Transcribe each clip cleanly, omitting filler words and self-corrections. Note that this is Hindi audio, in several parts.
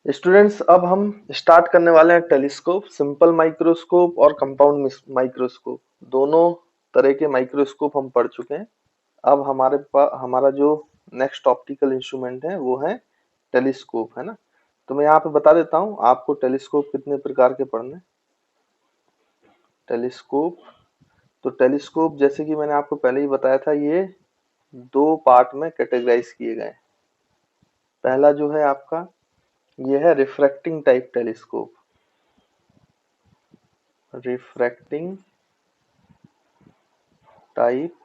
स्टूडेंट्स, अब हम स्टार्ट करने वाले हैं टेलीस्कोप, सिंपल माइक्रोस्कोप और कंपाउंड माइक्रोस्कोप। दोनों तरह के माइक्रोस्कोप हम पढ़ चुके हैं। अब हमारे पास हमारा जो नेक्स्ट ऑप्टिकल इंस्ट्रूमेंट है वो है टेलीस्कोप, है ना। तो मैं यहाँ पे बता देता हूँ आपको टेलीस्कोप कितने प्रकार के पढ़ने हैं। टेलीस्कोप, तो टेलीस्कोप जैसे कि मैंने आपको पहले ही बताया था, ये दो पार्ट में कैटेगराइज किए गए हैं। पहला जो है आपका ये है refracting type telescope. Refracting type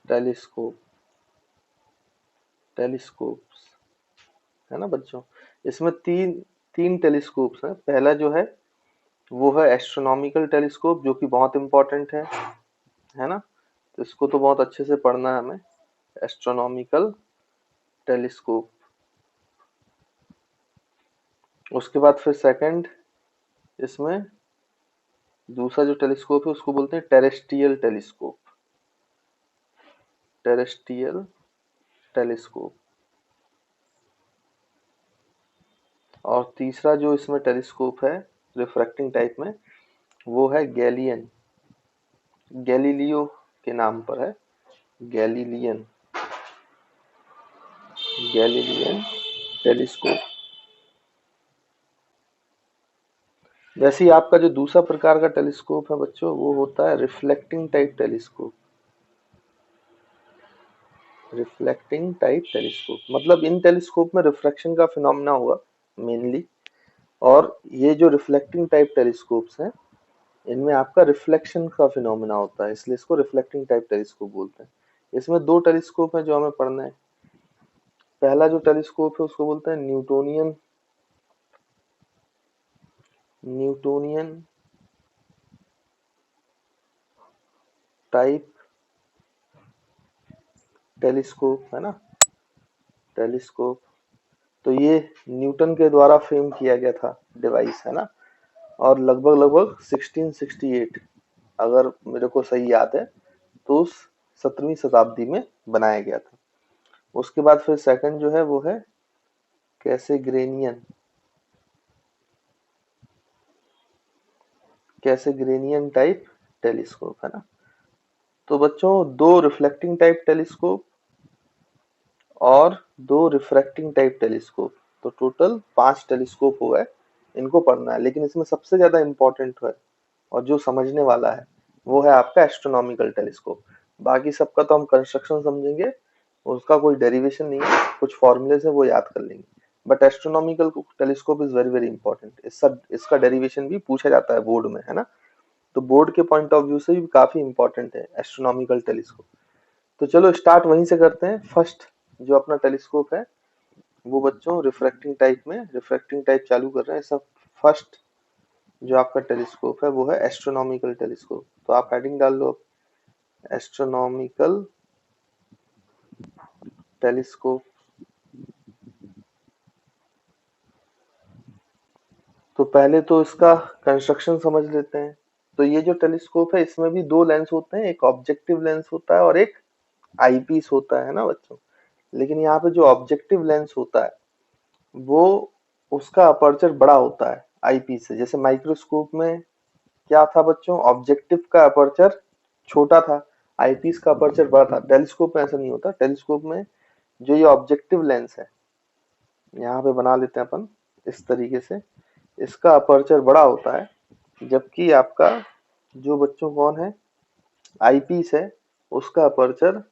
telescope, telescopes, है ना बच्चों। इसमें तीन तीन टेलीस्कोप्स हैं। पहला जो है वो है एस्ट्रोनॉमिकल टेलीस्कोप, जो कि बहुत इंपॉर्टेंट है ना। तो इसको तो बहुत अच्छे से पढ़ना है हमें, एस्ट्रोनॉमिकल टेलीस्कोप। उसके बाद फिर सेकंड, इसमें दूसरा जो टेलीस्कोप है उसको बोलते हैं टेरेस्ट्रियल टेलीस्कोप। Terrestrial telescope. और तीसरा जो इसमें टेलीस्कोप है रिफ्रैक्टिंग टाइप में, वो है गैलियन, गैलीलियो के नाम पर है, गैलीलियन, गैलीलियन टेलीस्कोप। वैसे ही आपका जो दूसरा प्रकार का टेलीस्कोप है बच्चों, वो होता है reflecting type telescope. Reflecting type telescope मतलब इन टेलीस्कोप में रिफ्रैक्शन का फिनोमेना हुआ मेनली। और ये जो रिफ्लेक्टिंग टाइप टेलीस्कोप्स हैं, इनमें आपका रिफ्लेक्शन का फिनोमेना होता है, इसलिए इसको रिफ्लेक्टिंग टाइप टेलीस्कोप बोलते हैं। इसमें दो टेलीस्कोप हैं जो हमें पढ़ना है। पहला जो टेलीस्कोप है उसको बोलते हैं न्यूटोनियन, न्यूटोनियन टाइप टेलीस्कोप, है ना, टेलीस्कोप। तो ये न्यूटन के द्वारा फ्रेम किया गया था डिवाइस, है ना। और लगभग लगभग 1668, अगर मेरे को सही याद है, तो उस 17वीं शताब्दी में बनाया गया था। उसके बाद फिर सेकंड जो है वो है कैसेग्रेनियन, कैसेग्रेनियन टाइप टेलीस्कोप, है ना। तो बच्चों दो रिफ्लेक्टिंग टाइप टेलीस्कोप और दो रिफ्रैक्टिंग टाइप टेलीस्कोप, तो टोटल 5 टेलीस्कोप हो गए। इनको पढ़ना है, लेकिन इसमें सबसे ज्यादा इंपॉर्टेंट है और जो समझने वाला है वो है आपका एस्ट्रोनॉमिकल टेलीस्कोप। बाकी सबका तो हम कंस्ट्रक्शन समझेंगे, उसका कोई डेरिवेशन नहीं है, कुछ फॉर्मूले है वो याद कर लेंगे। But astronomical telescope is very very important. इसका डेरिवेशन भी पूछा जाता है बोर्ड में, है ना। तो बोर्ड के पॉइंट ऑफ व्यू से भी काफी इंपॉर्टेंट है एस्ट्रोनॉमिकल टेलीस्कोप। तो चलो स्टार्ट वहीं से करते हैं। फर्स्ट जो अपना टेलीस्कोप है वो बच्चों रिफ्रैक्टिंग टाइप में, रिफ्रैक्टिंग टाइप चालू कर रहे हैं सब। फर्स्ट जो आपका टेलीस्कोप है वो है एस्ट्रोनॉमिकल टेलीस्कोप। तो आप हेडिंग डाल लो एस्ट्रोनॉमिकल टेलीस्कोप। तो पहले तो इसका कंस्ट्रक्शन समझ लेते हैं। तो ये जो टेलीस्कोप है इसमें भी दो लेंस होते हैं, एक ऑब्जेक्टिव लेंस होता है और एक आईपीस होता है ना बच्चों। लेकिन यहाँ पे जो ऑब्जेक्टिव लेंस होता है वो, उसका अपर्चर बड़ा होता है आईपीस से। जैसे माइक्रोस्कोप में क्या था बच्चों, ऑब्जेक्टिव का अपर्चर छोटा था, आईपीस का अपर्चर बड़ा था। टेलीस्कोप में ऐसा नहीं होता। टेलीस्कोप में जो ये ऑब्जेक्टिव लेंस है, यहाँ पे बना लेते हैं अपन इस तरीके से, इसका अपर्चर बड़ा होता है, जबकि आपका जो बच्चों कौन है आईपीस है, उसका अपर्चर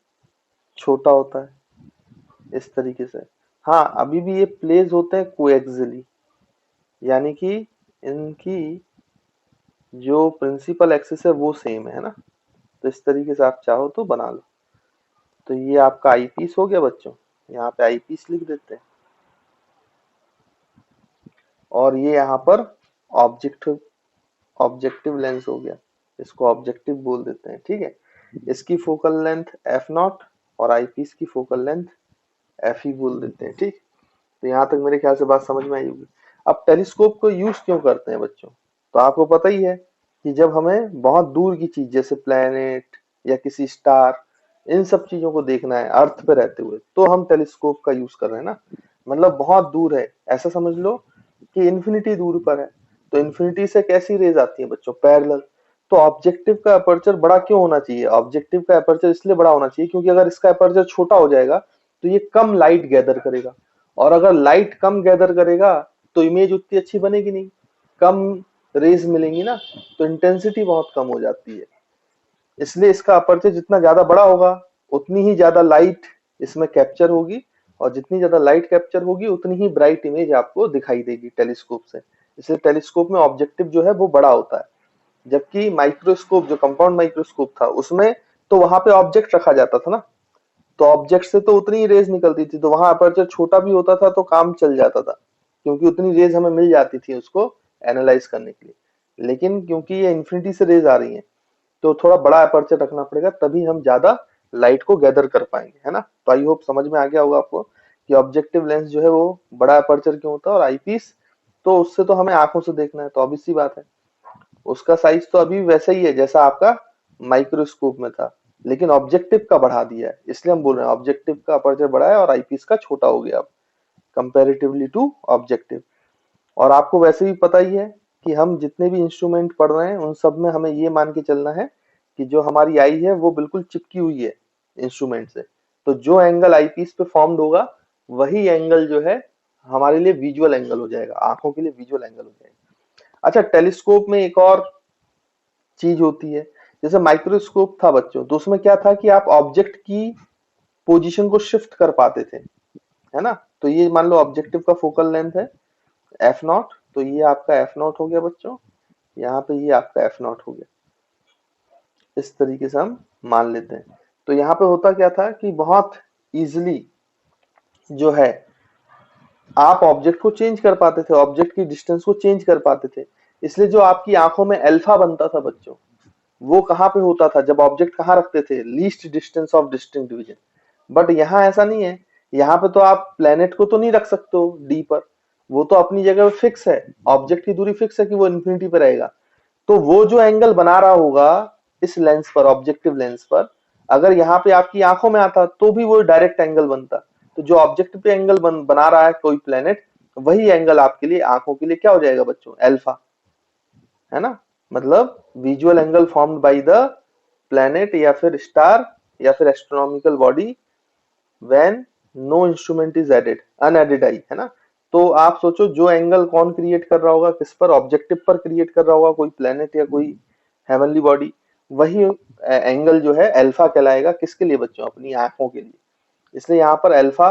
छोटा होता है इस तरीके से। हाँ, अभी भी ये प्लेस होते हैं कोएक्सियली, यानी कि इनकी जो प्रिंसिपल एक्सिस है वो सेम है ना। तो इस तरीके से आप चाहो तो बना लो। तो ये आपका आईपीस हो गया बच्चों, यहाँ पे आईपीस लिख देते हैं। और ये यहाँ पर ऑब्जेक्टिव, ऑब्जेक्टिव लेंस हो गया, इसको ऑब्जेक्टिव बोल देते हैं, ठीक है। इसकी फोकल लेंथ एफ नॉट और आईपीस की फोकल लेंथ एफ ही बोल देते हैं, ठीक। तो यहाँ तक मेरे ख्याल से बात समझ में आई होगी। अब टेलीस्कोप को यूज क्यों करते हैं बच्चों, तो आपको पता ही है कि जब हमें बहुत दूर की चीज जैसे प्लेनेट या किसी स्टार, इन सब चीजों को देखना है अर्थ पे रहते हुए, तो हम टेलीस्कोप का यूज कर रहे हैं ना। मतलब बहुत दूर है, ऐसा समझ लो कि इन्फिनिटी दूर पर है, तो इन्फिनिटी से कैसी रेज आती है बच्चों, पैरेलल। तो ऑब्जेक्टिव का अपर्चर बड़ा क्यों होना चाहिए, ऑब्जेक्टिव का अपर्चर इसलिए बड़ा होना चाहिए क्योंकि अगर इसका अपर्चर छोटा हो जाएगा तो ये कम लाइट गैदर करेगा, और अगर लाइट कम गैदर करेगा तो इमेज उतनी अच्छी बनेगी नहीं, कम रेज मिलेंगी ना, तो इंटेंसिटी बहुत कम हो जाती है। इसलिए इसका अपर्चर जितना ज्यादा बड़ा होगा उतनी ही ज्यादा लाइट इसमें कैप्चर होगी, और जितनी ज्यादा लाइट कैप्चर होगी उतनी ही ब्राइट इमेज आपको दिखाई देगी टेलीस्कोप से। इसलिए टेलीस्कोप में ऑब्जेक्टिव जो है वो बड़ा होता है, जबकि माइक्रोस्कोप जो कंपाउंड माइक्रोस्कोप था उसमें तो वहां पे ऑब्जेक्ट रखा जाता था ना, तो ऑब्जेक्ट से तो उतनी ही रेज निकलती थी, तो वहां अपर्चर छोटा भी होता था तो काम चल जाता था, क्योंकि उतनी रेज हमें मिल जाती थी उसको एनालाइज करने के लिए। लेकिन क्योंकि ये इन्फिनिटी से रेज आ रही है तो थोड़ा बड़ा अपर्चर रखना पड़ेगा, तभी हम ज्यादा लाइट को गैदर कर पाएंगे, है ना। तो आई होप समझ में आ गया होगा आपको कि ऑब्जेक्टिव लेंस जो है वो बड़ा अपर्चर क्यों होता है, और आईपीस तो उससे तो हमें आंखों से देखना है, तो ऑब्वियस सी बात है उसका साइज तो अभी वैसा ही है जैसा आपका माइक्रोस्कोप में था, लेकिन ऑब्जेक्टिव का बढ़ा दिया है, इसलिए हम बोल रहे हैं ऑब्जेक्टिव का अपर्चर बड़ा है और आईपीस का छोटा हो गया अब कंपैरेटिवली टू ऑब्जेक्टिव। और आपको वैसे भी पता ही है कि हम जितने भी इंस्ट्रूमेंट पढ़ रहे हैं उन सब में हमें ये मान के चलना है कि जो हमारी आई है वो बिल्कुल चिपकी हुई है इंस्ट्रूमेंट से, तो जो एंगल आईपीस पे फॉर्म्ड होगा वही एंगल जो है हमारे लिए विजुअल एंगल हो जाएगा, आंखों के लिए विजुअल एंगल हो जाएगा। अच्छा, टेलीस्कोप में एक और चीज होती है, जैसे माइक्रोस्कोप था बच्चों तो उसमें क्या था कि आप ऑब्जेक्ट की पोजीशन को शिफ्ट कर पाते थे, है ना। तो ये मान लो ऑब्जेक्टिव का फोकल लेंथ है एफ नॉट, तो ये आपका एफ नॉट हो गया बच्चों, यहाँ पे ये आपका एफ नॉट हो गया, इस तरीके से हम मान लेते हैं। तो यहाँ पे होता क्या था कि बहुत इजिली जो है आप ऑब्जेक्ट को चेंज कर पाते थे, ऑब्जेक्ट की डिस्टेंस को चेंज कर पाते थे। इसलिए जो आपकी आंखों में अल्फा बनता था बच्चों, वो कहाँ पे होता था, जब ऑब्जेक्ट कहाँ रखते थे, least distance of distinct division. But यहाँ ऐसा नहीं है, यहाँ पे तो आप प्लेनेट को तो नहीं रख सकते हो डी पर, वो तो अपनी जगह फिक्स है, ऑब्जेक्ट की दूरी फिक्स है कि वो इन्फिनिटी पे रहेगा। तो वो जो एंगल बना रहा होगा इस लेंस पर, ऑब्जेक्टिव लेंस पर, अगर यहाँ पे आपकी आंखों में आता तो भी वो डायरेक्ट एंगल बनता। तो जो ऑब्जेक्ट पे एंगल बना रहा है कोई प्लेनेट, वही एंगल आपके लिए आंखों के लिए क्या हो जाएगा बच्चों, अल्फा, है ना। मतलब visual angle formed by the planet या फिर स्टार या फिर astronomical body when no instrument is aided, unaided eye, है ना। तो आप सोचो जो एंगल कौन क्रिएट कर रहा होगा, किस पर, ऑब्जेक्टिव पर क्रिएट कर रहा होगा, कोई प्लेनेट या कोई हेवनली बॉडी, वही एंगल जो है अल्फा कहलाएगा, किसके लिए बच्चों, अपनी आंखों के लिए। इसलिए यहाँ पर अल्फा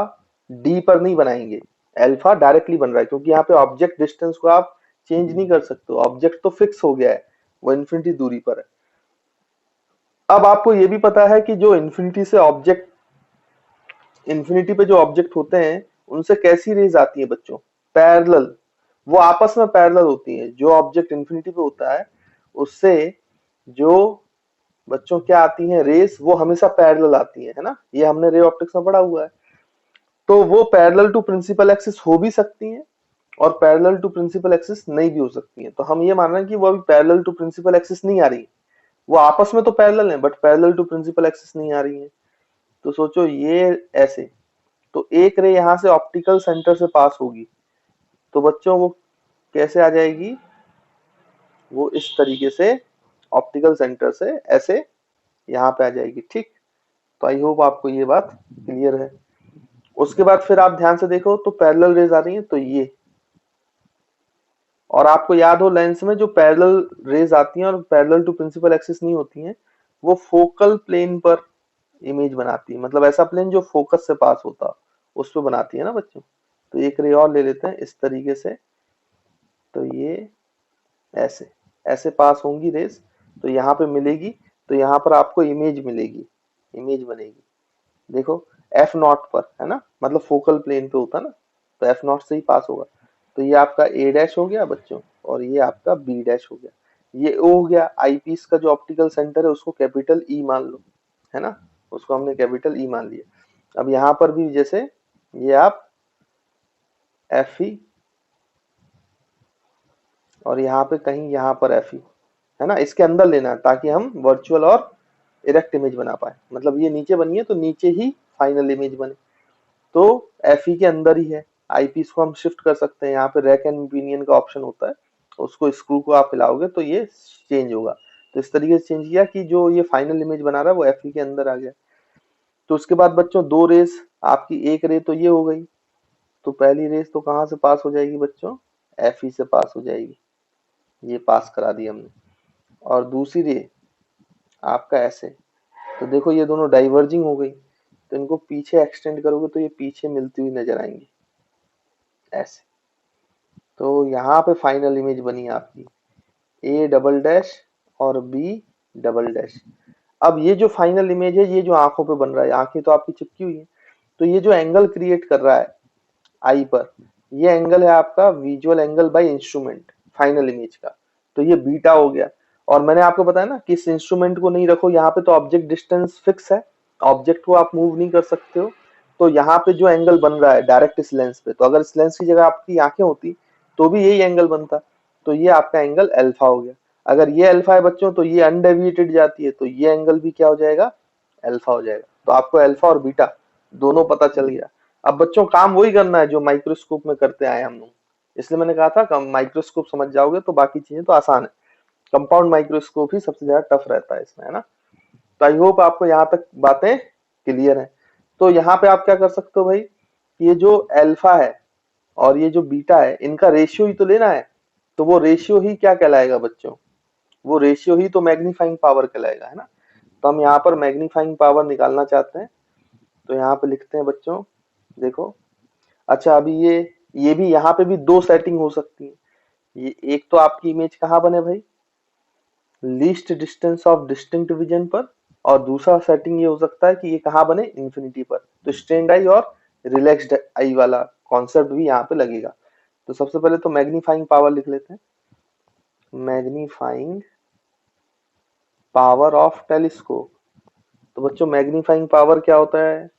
डी पर नहीं बनाएंगे, अल्फा डायरेक्टली बन रहा है, क्योंकि यहाँ पे ऑब्जेक्ट डिस्टेंस को आप चेंज नहीं कर सकते, ऑब्जेक्ट तो फिक्स हो गया है, वो इन्फिनिटी दूरी पर है। अब आपको ये भी पता है कि जो इन्फिनिटी से ऑब्जेक्ट, इन्फिनिटी पे जो ऑब्जेक्ट होते हैं उनसे कैसी रेज आती है बच्चों, पैरेलल, वो आपस में पैरेलल होती है। जो ऑब्जेक्ट इन्फिनिटी पे होता है उससे जो बच्चों क्या आती हैं रेस, वो हमेशा पैरेलल आती है ना, ये हमने रे ऑप्टिक्स में पढ़ा हुआ है। तो वो पैरेलल टू प्रिंसिपल एक्सिस हो भी सकती हैं और पैरेलल टू प्रिंसिपल एक्सिस नहीं भी हो सकती हैं। तो हम ये मान रहे हैं कि वो अभी पैरेलल टू प्रिंसिपल एक्सिस नहीं आ रही है, वो आपस में तो पैरेलल है but parallel to principal axis नहीं आ रही है। तो सोचो ये ऐसे, तो एक रे यहाँ से ऑप्टिकल सेंटर से पास होगी, तो बच्चों वो कैसे आ जाएगी, वो इस तरीके से ऑप्टिकल सेंटर से ऐसे यहाँ पे आ जाएगी, ठीक। तो आई होप आपको ये बात क्लियर है। उसके बाद फिर आप ध्यान से देखो तो पैरेलल रेज आ रही है, तो ये, और आपको याद हो लेंस में जो पैरेलल रेज आती हैं और पैरेलल टू प्रिंसिपल एक्सिस नहीं होती हैं, वो फोकल प्लेन पर इमेज बनाती है, मतलब ऐसा प्लेन जो फोकस से पास होता उस पर बनाती है ना बच्चों। तो एक रे और ले लेते हैं इस तरीके से, तो ये ऐसे ऐसे पास होंगी रेस, तो यहाँ पे मिलेगी, तो यहाँ पर आपको इमेज मिलेगी, इमेज बनेगी। देखो एफ नॉट पर, है ना, मतलब फोकल प्लेन पे होता ना, तो एफ नॉट से ही पास होगा। तो ये आपका ए डैश हो गया बच्चों, और ये आपका बी डैश हो गया, ये ओ हो गया। आई पीस का जो ऑप्टिकल सेंटर है उसको कैपिटल ई मान लो, है ना, उसको हमने कैपिटल ई मान लिया। अब यहाँ पर भी जैसे ये आप एफ ई, और यहाँ पे कहीं यहाँ पर एफ ई, है ना, इसके अंदर लेना है ताकि हम वर्चुअल और इरेक्ट इमेज बना पाए। मतलब ये नीचे बनी है तो नीचे ही फाइनल इमेज बने, तो एफ ई के अंदर ही है। आईपीस को हम शिफ्ट कर सकते हैं, यहाँ पे रैक एंड पिनियन का ऑप्शन होता है, उसको स्क्रू को आप हिलाओगे तो ये चेंज होगा। तो इस तरीके से चेंज किया कि जो ये फाइनल इमेज बना रहा है वो एफ के अंदर आ गया। तो उसके बाद बच्चों दो रेस, आपकी एक रे तो ये हो गई, तो पहली रेस तो कहाँ से पास हो जाएगी बच्चों, एफ से पास हो जाएगी, ये पास करा दी हमने। और दूसरी रे आपका ऐसे, तो देखो ये दोनों डाइवर्जिंग हो गई, तो इनको पीछे एक्सटेंड करोगे तो ये पीछे मिलती हुई नजर आएंगी ऐसे। तो यहाँ पे फाइनल इमेज बनी आपकी ए डबल डैश और बी डबल डैश। अब ये जो फाइनल इमेज है, ये जो आंखों पे बन रहा है, आंखें तो आपकी चिपकी हुई है, तो ये जो एंगल क्रिएट कर रहा है आई पर, ये एंगल है आपका visual angle by instrument final image का, तो ये बीटा हो गया। और मैंने आपको बताया ना कि इस इंस्ट्रूमेंट को नहीं रखो यहाँ पे, तो ऑब्जेक्ट डिस्टेंस फिक्स है, ऑब्जेक्ट को आप मूव नहीं कर सकते हो। तो यहाँ पे जो एंगल बन रहा है डायरेक्ट इस लेंस पे, तो अगर इस लेंस की जगह आपकी आंखें होती तो भी यही एंगल बनता, तो ये आपका एंगल अल्फा हो गया। अगर ये अल्फा है बच्चों तो ये अनडेविएटेड जाती है, तो ये एंगल भी क्या हो जाएगा, अल्फा हो जाएगा। तो आपको अल्फा और बीटा दोनों पता चल गया। अब बच्चों काम वही करना है जो माइक्रोस्कोप में करते आए हम लोग, इसलिए मैंने कहा था माइक्रोस्कोप समझ जाओगे तो बाकी चीजें तो आसान है। कंपाउंड माइक्रोस्कोप ही सबसे ज्यादा टफ रहता है इसमें, है ना। तो आई होप आपको यहाँ तक बातें क्लियर है। तो यहाँ पे आप क्या कर सकते हो भाई, ये जो अल्फा है और ये जो बीटा है, इनका रेशियो ही तो लेना है, तो वो रेशियो ही क्या कहलाएगा बच्चों, वो रेशियो ही तो मैग्नीफाइंग पावर कहलाएगा, है ना। तो हम यहाँ पर मैग्नीफाइंग पावर निकालना चाहते हैं, तो यहाँ पे लिखते हैं बच्चों, देखो। अच्छा अभी ये भी यहाँ पे भी दो सेटिंग हो सकती है। ये एक तो आपकी इमेज कहाँ बने भाई, least distance of distinct vision पर, और दूसरा सेटिंग ये हो सकता है कि ये कहाँ बने, इंफिनिटी पर। तो स्ट्रेन्ड आई और रिलैक्स्ड आई वाला कॉन्सेप्ट भी यहाँ पे लगेगा। तो सबसे पहले तो मैग्नीफाइंग पावर लिख लेते हैं, मैग्नीफाइंग पावर ऑफ टेलीस्कोप। तो बच्चों मैग्नीफाइंग पावर क्या होता है,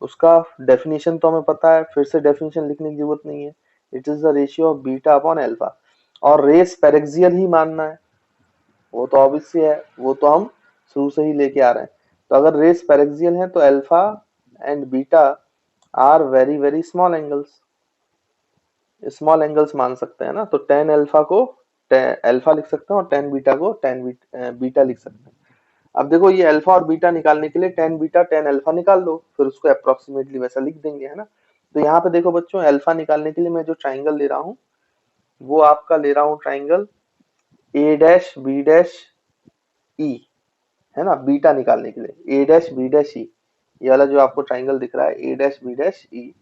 उसका डेफिनेशन तो हमें पता है, फिर से डेफिनेशन लिखने की जरूरत नहीं है। It is the ratio of beta upon alpha, और रेस पेरेक्सियल ही मानना है, वो तो ऑब्वियसली है, वो तो हम शुरू से ही लेके आ रहे हैं। तो अगर रेस पेरेक्सियल है तो alpha and beta are very very small angles, small angles मान सकते हैं ना। तो टेन अल्फा को अल्फा लिख सकते हैं और टेन बीटा को टेन बीटा लिख सकते हैं। अब देखो ये अल्फा और बीटा निकालने के लिए टेन बीटा टेन अल्फा निकाल लो, फिर उसको अप्रोक्सीमेटली वैसा लिख देंगे, है ना। तो यहाँ पे देखो बच्चों, अल्फा निकालने के लिए मैं जो ट्राइंगल ले रहा हूँ वो आपका ले रहा हूँ triangle A dash B dash E, है ना। बीटा निकालने के लिए A dash B dash E, ये वाला जो आपको ट्राइंगल दिख रहा है A dash B dash E,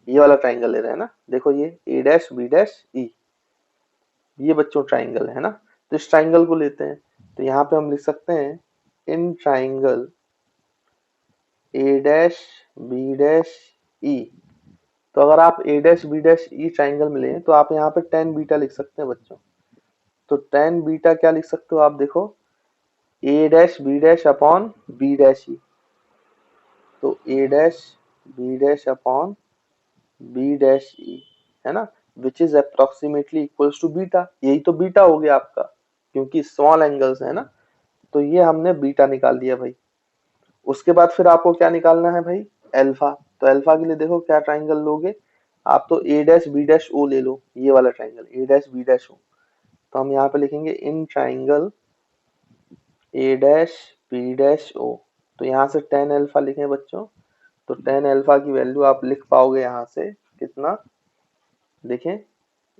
ये वाला ट्राइंगल ले रहे हैं ना। देखो ये A dash B dash E, ये बच्चों ट्राइंगल है ना। तो इस ट्राइंगल को लेते हैं, तो यहाँ पे हम लिख सकते हैं इन triangle A dash B dash E. तो अगर आप A dash B dash E triangle में लें तो आप यहाँ पे टेन बीटा लिख सकते हैं बच्चों। तो टेन बीटा क्या लिख सकते हो आप, देखो A dash B dash upon B dash E, तो A dash B dash upon B dash E, है ना, which is approximately equals to beta. यही तो बीटा हो गया आपका, क्योंकि स्मॉल एंगल्स है ना। तो ये हमने बीटा निकाल दिया भाई। उसके बाद फिर आपको क्या निकालना है भाई, अल्फा। तो अल्फा के लिए देखो क्या ट्राइंगल लोगे आप, तो A dash B dash O ले लो, ये वाला triangle A dash B dash O. तो हम यहाँ पे लिखेंगे in triangle A dash B dash O. तो यहाँ से टेन अल्फा लिखें बच्चों, तो टेन अल्फा की वैल्यू आप लिख पाओगे यहाँ से कितना, देखें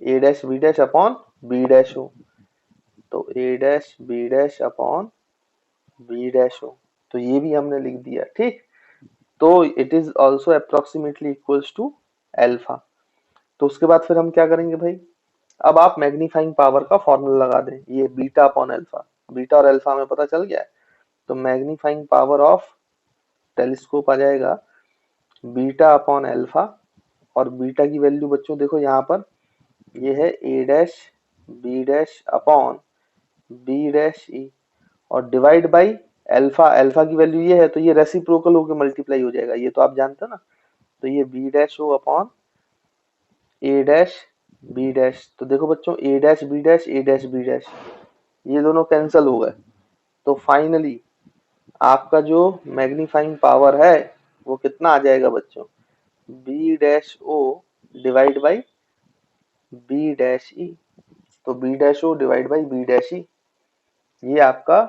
A dash B dash upon B dash O, तो A dash B dash upon B dash O, तो ये भी हमने लिख दिया, ठीक। तो it is also approximately equals to alpha. तो उसके बाद फिर हम क्या करेंगे भाई, अब आप मैग्नीफाइंग पावर का फॉर्मूला लगा दें, ये बीटा अपॉन अल्फा, बीटा और अल्फा हमें पता चल गया है। तो मैग्नीफाइंग पावर ऑफ टेलीस्कोप आ जाएगा बीटा अपॉन अल्फा, और बीटा की वैल्यू बच्चों देखो यहाँ पर ये है A dash B dash upon B dash E, और डिवाइड बाई अल्फा, अल्फा की वैल्यू ये है तो ये रेसिप्रोकल होकर मल्टीप्लाई हो जाएगा, ये तो आप जानते हो ना। तो ये बी डैश ओ अपॉन ए डैश बी डैश। तो देखो बच्चों ए डैश बी डैश ए डैश बी डैश ये दोनों कैंसिल हो गए। तो फाइनली आपका जो मैग्नीफाइंग पावर है वो कितना आ जाएगा बच्चों, B dash O divide by B dash E. तो B dash O divide by B dash E, ये आपका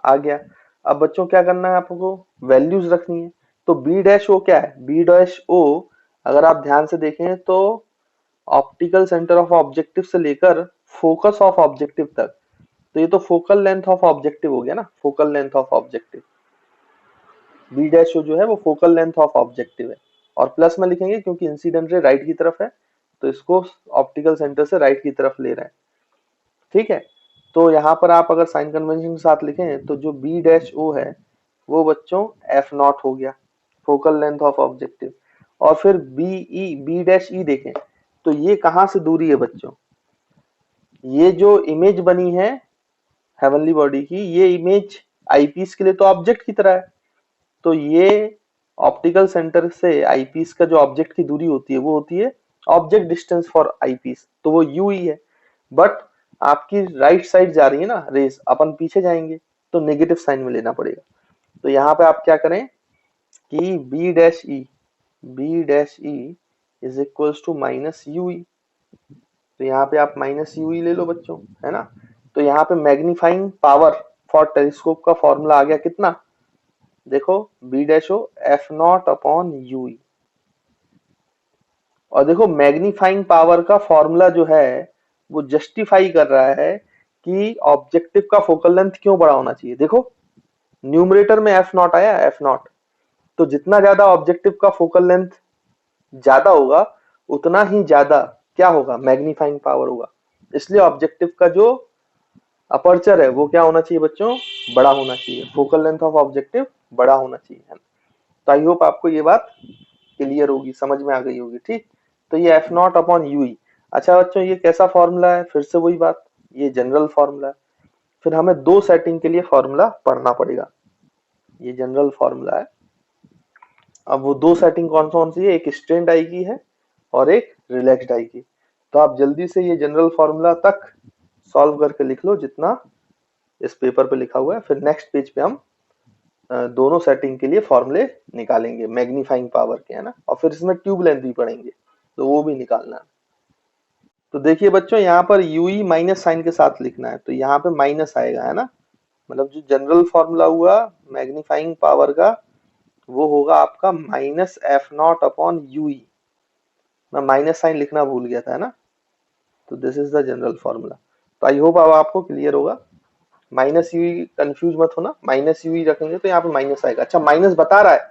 आ गया। अब बच्चों क्या करना है आपको, वैल्यूज रखनी है। तो बी डैश ओ क्या है, बी डैश ओ अगर आप ध्यान से देखें तो ऑप्टिकल सेंटर ऑफ ऑब्जेक्टिव से लेकर फोकस ऑफ ऑब्जेक्टिव तक, तो ये तो फोकल लेंथ ऑफ ऑब्जेक्टिव हो गया ना, focal length of objective. B dash O जो है वो फोकल लेंथ ऑफ ऑब्जेक्टिव है, और प्लस में लिखेंगे क्योंकि इंसिडेंट रे राइट की तरफ है, तो इसको ऑप्टिकल सेंटर से राइट की तरफ ले रहे हैं। ठीक है, तो यहाँ पर आप अगर साइन कन्वेंशन के साथ लिखें तो जो बी डैश ओ है वो बच्चों एफ नॉट हो गया, फोकल लेंथ ऑफ ऑब्जेक्टिव। और फिर B E, B dash E देखें तो ये कहाँ से दूरी है बच्चों, ये जो इमेज बनी है हेवनली बॉडी की, ये इमेज आईपीस के लिए तो ऑब्जेक्ट की तरह है, तो ये ऑप्टिकल सेंटर से आईपीस का जो ऑब्जेक्ट की दूरी होती है वो होती है ऑब्जेक्ट डिस्टेंस फॉर आईपीस, तो वो यू ही है। बट आपकी राइट साइड जा रही है ना रेस, अपन पीछे जाएंगे तो नेगेटिव साइन में लेना पड़ेगा। तो यहाँ पे आप क्या करें कि B dash E is equals to minus U E, तो यहाँ पे आप माइनस यू ई ले लो बच्चों, है ना। तो यहाँ पे मैग्नीफाइंग पावर फॉर टेलीस्कोप का फॉर्मूला आ गया कितना, देखो B dash O F not upon U E. और देखो मैग्नीफाइंग पावर का फॉर्मूला जो है वो जस्टिफाई कर रहा है कि ऑब्जेक्टिव का फोकल लेंथ क्यों बड़ा होना चाहिए। देखो न्यूमरेटर में एफ नॉट आया, एफ नॉट, तो जितना ज्यादा ऑब्जेक्टिव का फोकल लेंथ ज्यादा होगा उतना ही ज्यादा क्या होगा, मैग्नीफाइंग पावर होगा। इसलिए ऑब्जेक्टिव का जो अपर्चर है वो क्या होना चाहिए बच्चों, बड़ा होना चाहिए, फोकल लेंथ ऑफ ऑब्जेक्टिव बड़ा होना चाहिए, है ना। तो आई होप आपको ये बात क्लियर होगी, समझ में आ गई होगी। ठीक, तो ये एफ नॉट अपॉन यू ई। अच्छा बच्चों ये कैसा फॉर्मूला है, फिर से वही बात, ये जनरल फॉर्मूला है। फिर हमें दो सेटिंग के लिए फॉर्मूला पढ़ना पड़ेगा, ये जनरल फॉर्मूला है। अब वो दो सेटिंग कौन कौन सी है, एक स्ट्रेन डाई की है और एक रिलैक्स डाई की। तो आप जल्दी से ये जनरल फॉर्मूला तक सॉल्व करके लिख लो जितना इस पेपर पे लिखा हुआ है, फिर नेक्स्ट पेज पे हम दोनों सेटिंग के लिए फॉर्मूले निकालेंगे मैग्नीफाइंग पावर के, है ना। और फिर इसमें ट्यूब लेंथ भी पढ़ेंगे तो वो भी निकालना है। तो देखिए बच्चों यहाँ पर यूई माइनस साइन के साथ लिखना है, तो यहाँ पे माइनस आएगा, है ना। मतलब जो जनरल फॉर्मूला हुआ मैग्नीफाइंग पावर का वो होगा आपका minus F not upon U E, मैं माइनस साइन लिखना भूल गया था, है ना। तो this is the general formula. तो आई होप अब आपको क्लियर होगा। माइनस यू कंफ्यूज मत होना, माइनस यू रखेंगे तो यहाँ पे माइनस आएगा। अच्छा माइनस बता रहा है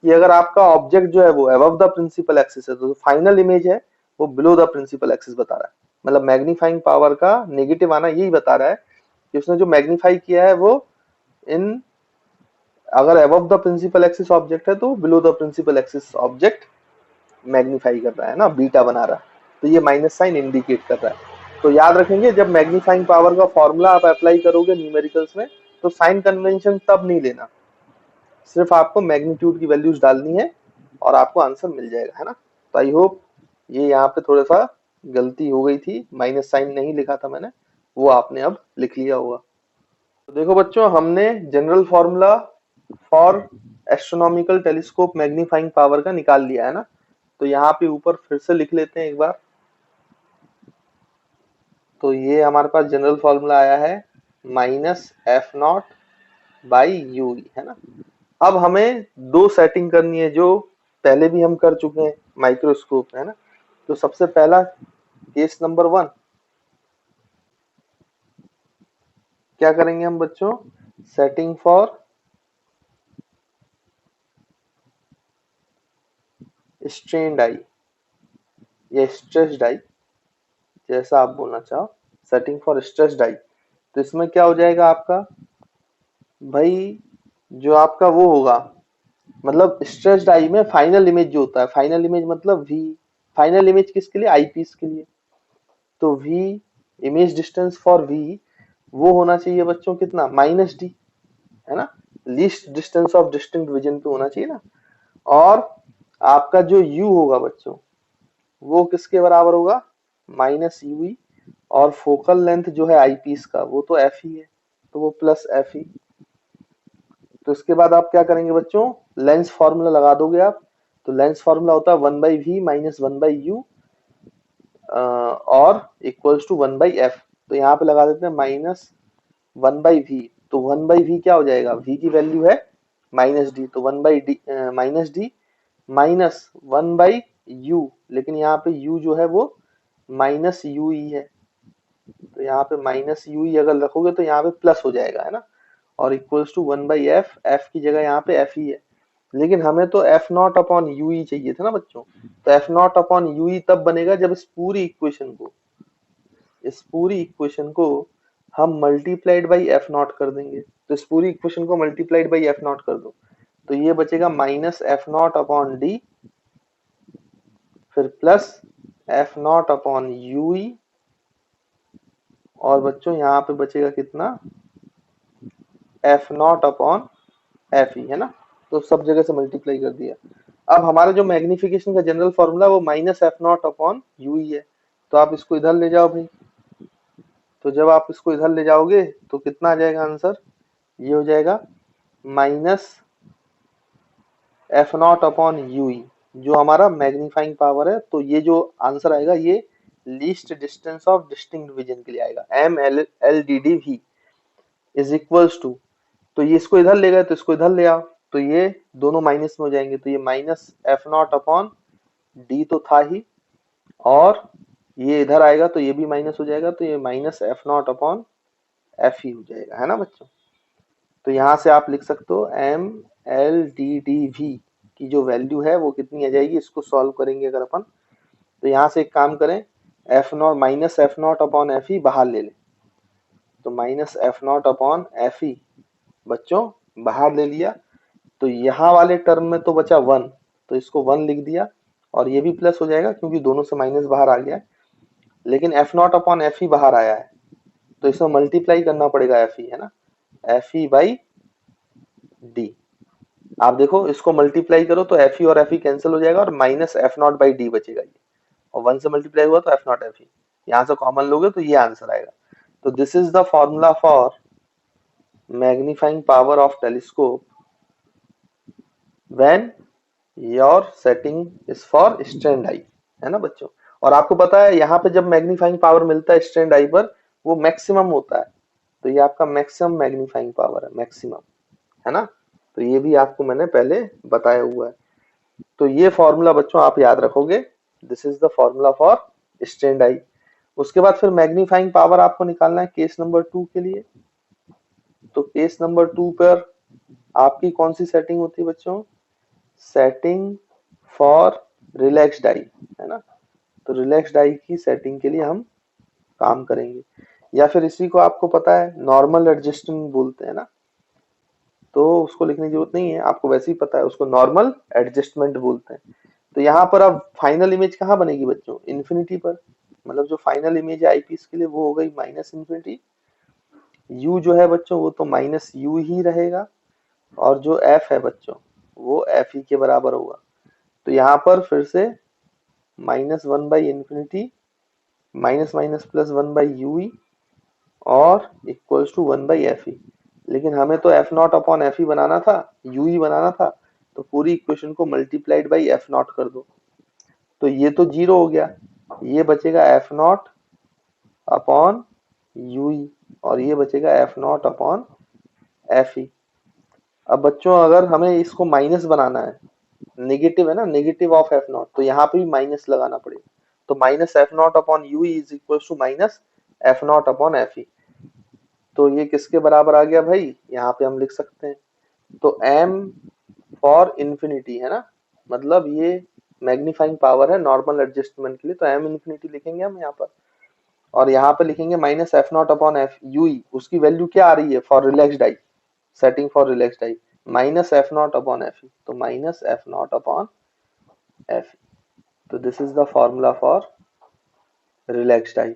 कि अगर आपका ऑब्जेक्ट जो है वो अबव द प्रिंसिपल एक्सिस है तो फाइनल इमेज है वो बिलो द प्रिंसिपल एक्सिस बता रहा है। मतलब मैग्नीफाइंग पावर का नेगेटिव आना यही बता रहा है कि उसने जो मैग्नीफाई किया है वो इन, अगर above the principal axis object है तो below the principal axis object magnify कर रहा है ना, बीटा बना रहा है, तो ये माइनस साइन इंडिकेट कर रहा है। तो याद रखेंगे जब मैग्नीफाइंग पावर का फॉर्मूला आप अप्लाई करोगे न्यूमेरिकल्स में तो साइन कन्वेंशन तब नहीं लेना, सिर्फ आपको मैग्नीट्यूड की वैल्यूज डालनी है और आपको आंसर मिल जाएगा, है ना। तो आई होप ये यहाँ पे थोड़ा सा गलती हो गई थी, माइनस साइन नहीं लिखा था मैंने, वो आपने अब लिख लिया होगा। तो देखो बच्चों हमने general formula for astronomical telescope magnifying power का निकाल लिया है ना। तो यहाँ पे ऊपर फिर से लिख लेते हैं एक बार। तो ये हमारे पास जनरल फॉर्मूला आया है minus F not by you, है ना। अब हमें दो सेटिंग करनी है जो पहले भी हम कर चुके हैं माइक्रोस्कोप, है ना। तो सबसे पहला केस नंबर 1 क्या करेंगे हम बच्चों, सेटिंग फॉर स्ट्रेन डाई या स्ट्रेस डाई, जैसा आप बोलना चाहो, सेटिंग फॉर स्ट्रेस डाई। तो इसमें क्या हो जाएगा आपका भाई, जो आपका वो होगा, मतलब स्ट्रेस डाई में फाइनल इमेज जो होता है, फाइनल इमेज मतलब वी, फाइनल इमेज किसके लिए, आईपीस के लिए। तो V image distance for V वो होना चाहिए बच्चों कितना, माइनस डी, है ना, least distance of distinct vision पे होना चाहिए ना। और आपका जो यू होगा बच्चों वो किसके बराबर होगा, माइनस यू, और फोकल लेंथ जो है आईपीस का वो तो एफ ही है, तो वो प्लस एफ ही। तो इसके बाद आप क्या करेंगे बच्चों, लेंस फॉर्मूला लगा दोगे आप। तो लेंस फॉर्मूला होता है 1/v माइनस 1/u और इक्वल्स टू 1/f। तो यहाँ पे लगा देते हैं माइनस 1/v। तो 1/v क्या हो जाएगा, v की वैल्यू है -d, तो 1/d -d माइनस 1/u, लेकिन यहाँ पे u जो है वो माइनस यू ही है, तो यहाँ पे माइनस यू ही अगर रखोगे तो यहाँ पे प्लस हो जाएगा, है ना। और इक्वल्स टू 1/f, f की जगह यहाँ पे f ही है, लेकिन हमें तो f नॉट अपॉन यू ही चाहिए था ना बच्चों। तो f नॉट अपॉन यू ही तब बनेगा जब इस पूरी इक्वेशन को हम मल्टीप्लाइड बाई एफ नॉट कर देंगे। तो इस पूरी इक्वेशन को मल्टीप्लाइड बाई एफ नॉट कर दो, तो ये बचेगा minus F not upon D, फिर plus F not upon U E, और बच्चों यहाँ पे बचेगा कितना, F not upon F E, है ना। तो सब जगह से मल्टीप्लाई कर दिया। अब हमारा जो मैग्निफिकेशन का जनरल फॉर्मूला वो minus F not upon U ई है, तो आप इसको इधर ले जाओ भाई। तो जब आप इसको इधर ले जाओगे तो कितना आ जाएगा आंसर, ये हो जाएगा minus F not upon U ई, जो हमारा मैग्नीफाइंग पावर है। तो ये जो आंसर आएगा ये least distance of distinct division के लिए आएगा, M L D D V is equals to, तो ये इसको इधर ले गए तो इसको इधर ले आओ, तो ये दोनों माइनस में हो जाएंगे, तो ये minus F not upon D तो था ही, और ये इधर आएगा तो ये भी माइनस हो जाएगा, तो ये minus F not upon F ही हो जाएगा, है ना बच्चों। तो यहाँ से आप लिख सकते हो M L D D V की जो वैल्यू है वो कितनी आ जाएगी, इसको सॉल्व करेंगे अगर अपन। तो यहाँ से एक काम करें, F not minus F not upon F ई बाहर ले लें, तो minus F not upon F ई बच्चों बाहर ले लिया, तो यहाँ वाले टर्म में तो बचा 1, तो इसको 1 लिख दिया, और ये भी प्लस हो जाएगा क्योंकि दोनों से माइनस बाहर आ गया है, लेकिन एफ नॉट अपॉन एफ ई बाहर आया है, तो इसमें मल्टीप्लाई करना पड़ेगा एफ ई, है ना, एफ ई बाई डी। आप देखो इसको मल्टीप्लाई करो तो एफ ई और एफ ई कैंसिल हो जाएगा और minus F not by D बचेगा, ये और 1 से मल्टीप्लाई हुआ तो एफ नॉट एफ ई, यहाँ से कॉमन लोगे तो ये आंसर आएगा। तो this is the formula for magnifying power of telescope when your setting is for stand आई, है ना बच्चों। और आपको पता है यहाँ पे जब मैग्नीफाइंग पावर मिलता है स्टैंड आई पर वो मैक्सिमम होता है, तो ये आपका मैक्सिमम मैग्नीफाइंग पावर है, मैक्सिमम, है ना। तो ये भी आपको मैंने पहले बताया हुआ है। तो ये फॉर्मूला बच्चों आप याद रखोगे, this is the formula for stand आई। उसके बाद फिर मैग्नीफाइंग पावर आपको निकालना है केस नंबर 2 के लिए। तो केस नंबर 2 पर आपकी कौन सी सेटिंग होती है बच्चों, सेटिंग फॉर रिलैक्स्ड आई, है ना। तो रिलैक्स्ड आई की सेटिंग के लिए हम काम करेंगे, या फिर इसी को आपको पता है नॉर्मल एडजस्टमेंट बोलते हैं ना, तो उसको लिखने की जरूरत नहीं है, आपको वैसे ही पता है, उसको नॉर्मल एडजस्टमेंट बोलते हैं। तो यहाँ पर अब फाइनल इमेज कहाँ बनेगी बच्चों, इन्फिनिटी पर, मतलब जो फाइनल इमेज है आईपीस के लिए वो हो गई माइनस इन्फिनिटी। यू जो है बच्चों वो तो माइनस यू ही रहेगा, और जो एफ है बच्चों वो एफ ही के बराबर होगा। तो यहाँ पर फिर से minus 1 by infinity minus minus plus 1 by U E और equals to 1 by F E, लेकिन हमें तो एफ नॉट अपॉन एफ ही बनाना था, यू ही बनाना था, तो पूरी इक्वेशन को मल्टीप्लाइड बाई एफ नॉट कर दो, तो ये तो 0 हो गया, ये बचेगा F not upon U E, और ये बचेगा एफ नॉट अपॉन एफ ई। अब बच्चों अगर हमें इसको माइनस बनाना है, नेगेटिव है ना, नेगेटिव ऑफ एफ नॉट, तो यहाँ पे भी माइनस लगाना पड़ेगा, तो minus F not upon U is equal to minus F not upon F E. तो ये किसके बराबर आ गया भाई, यहाँ पे हम लिख सकते हैं, तो m फॉर इंफिनिटी, है ना, मतलब ये मैग्नीफाइंग पावर है नॉर्मल एडजस्टमेंट के लिए, तो m इंफिनिटी लिखेंगे हम यहाँ पर, और यहाँ पे लिखेंगे minus F not upon F U, उसकी वैल्यू क्या आ रही है for relaxed eye, setting for relaxed eye, minus F not upon F, तो minus F not upon F. तो this is the formula for relaxed eye.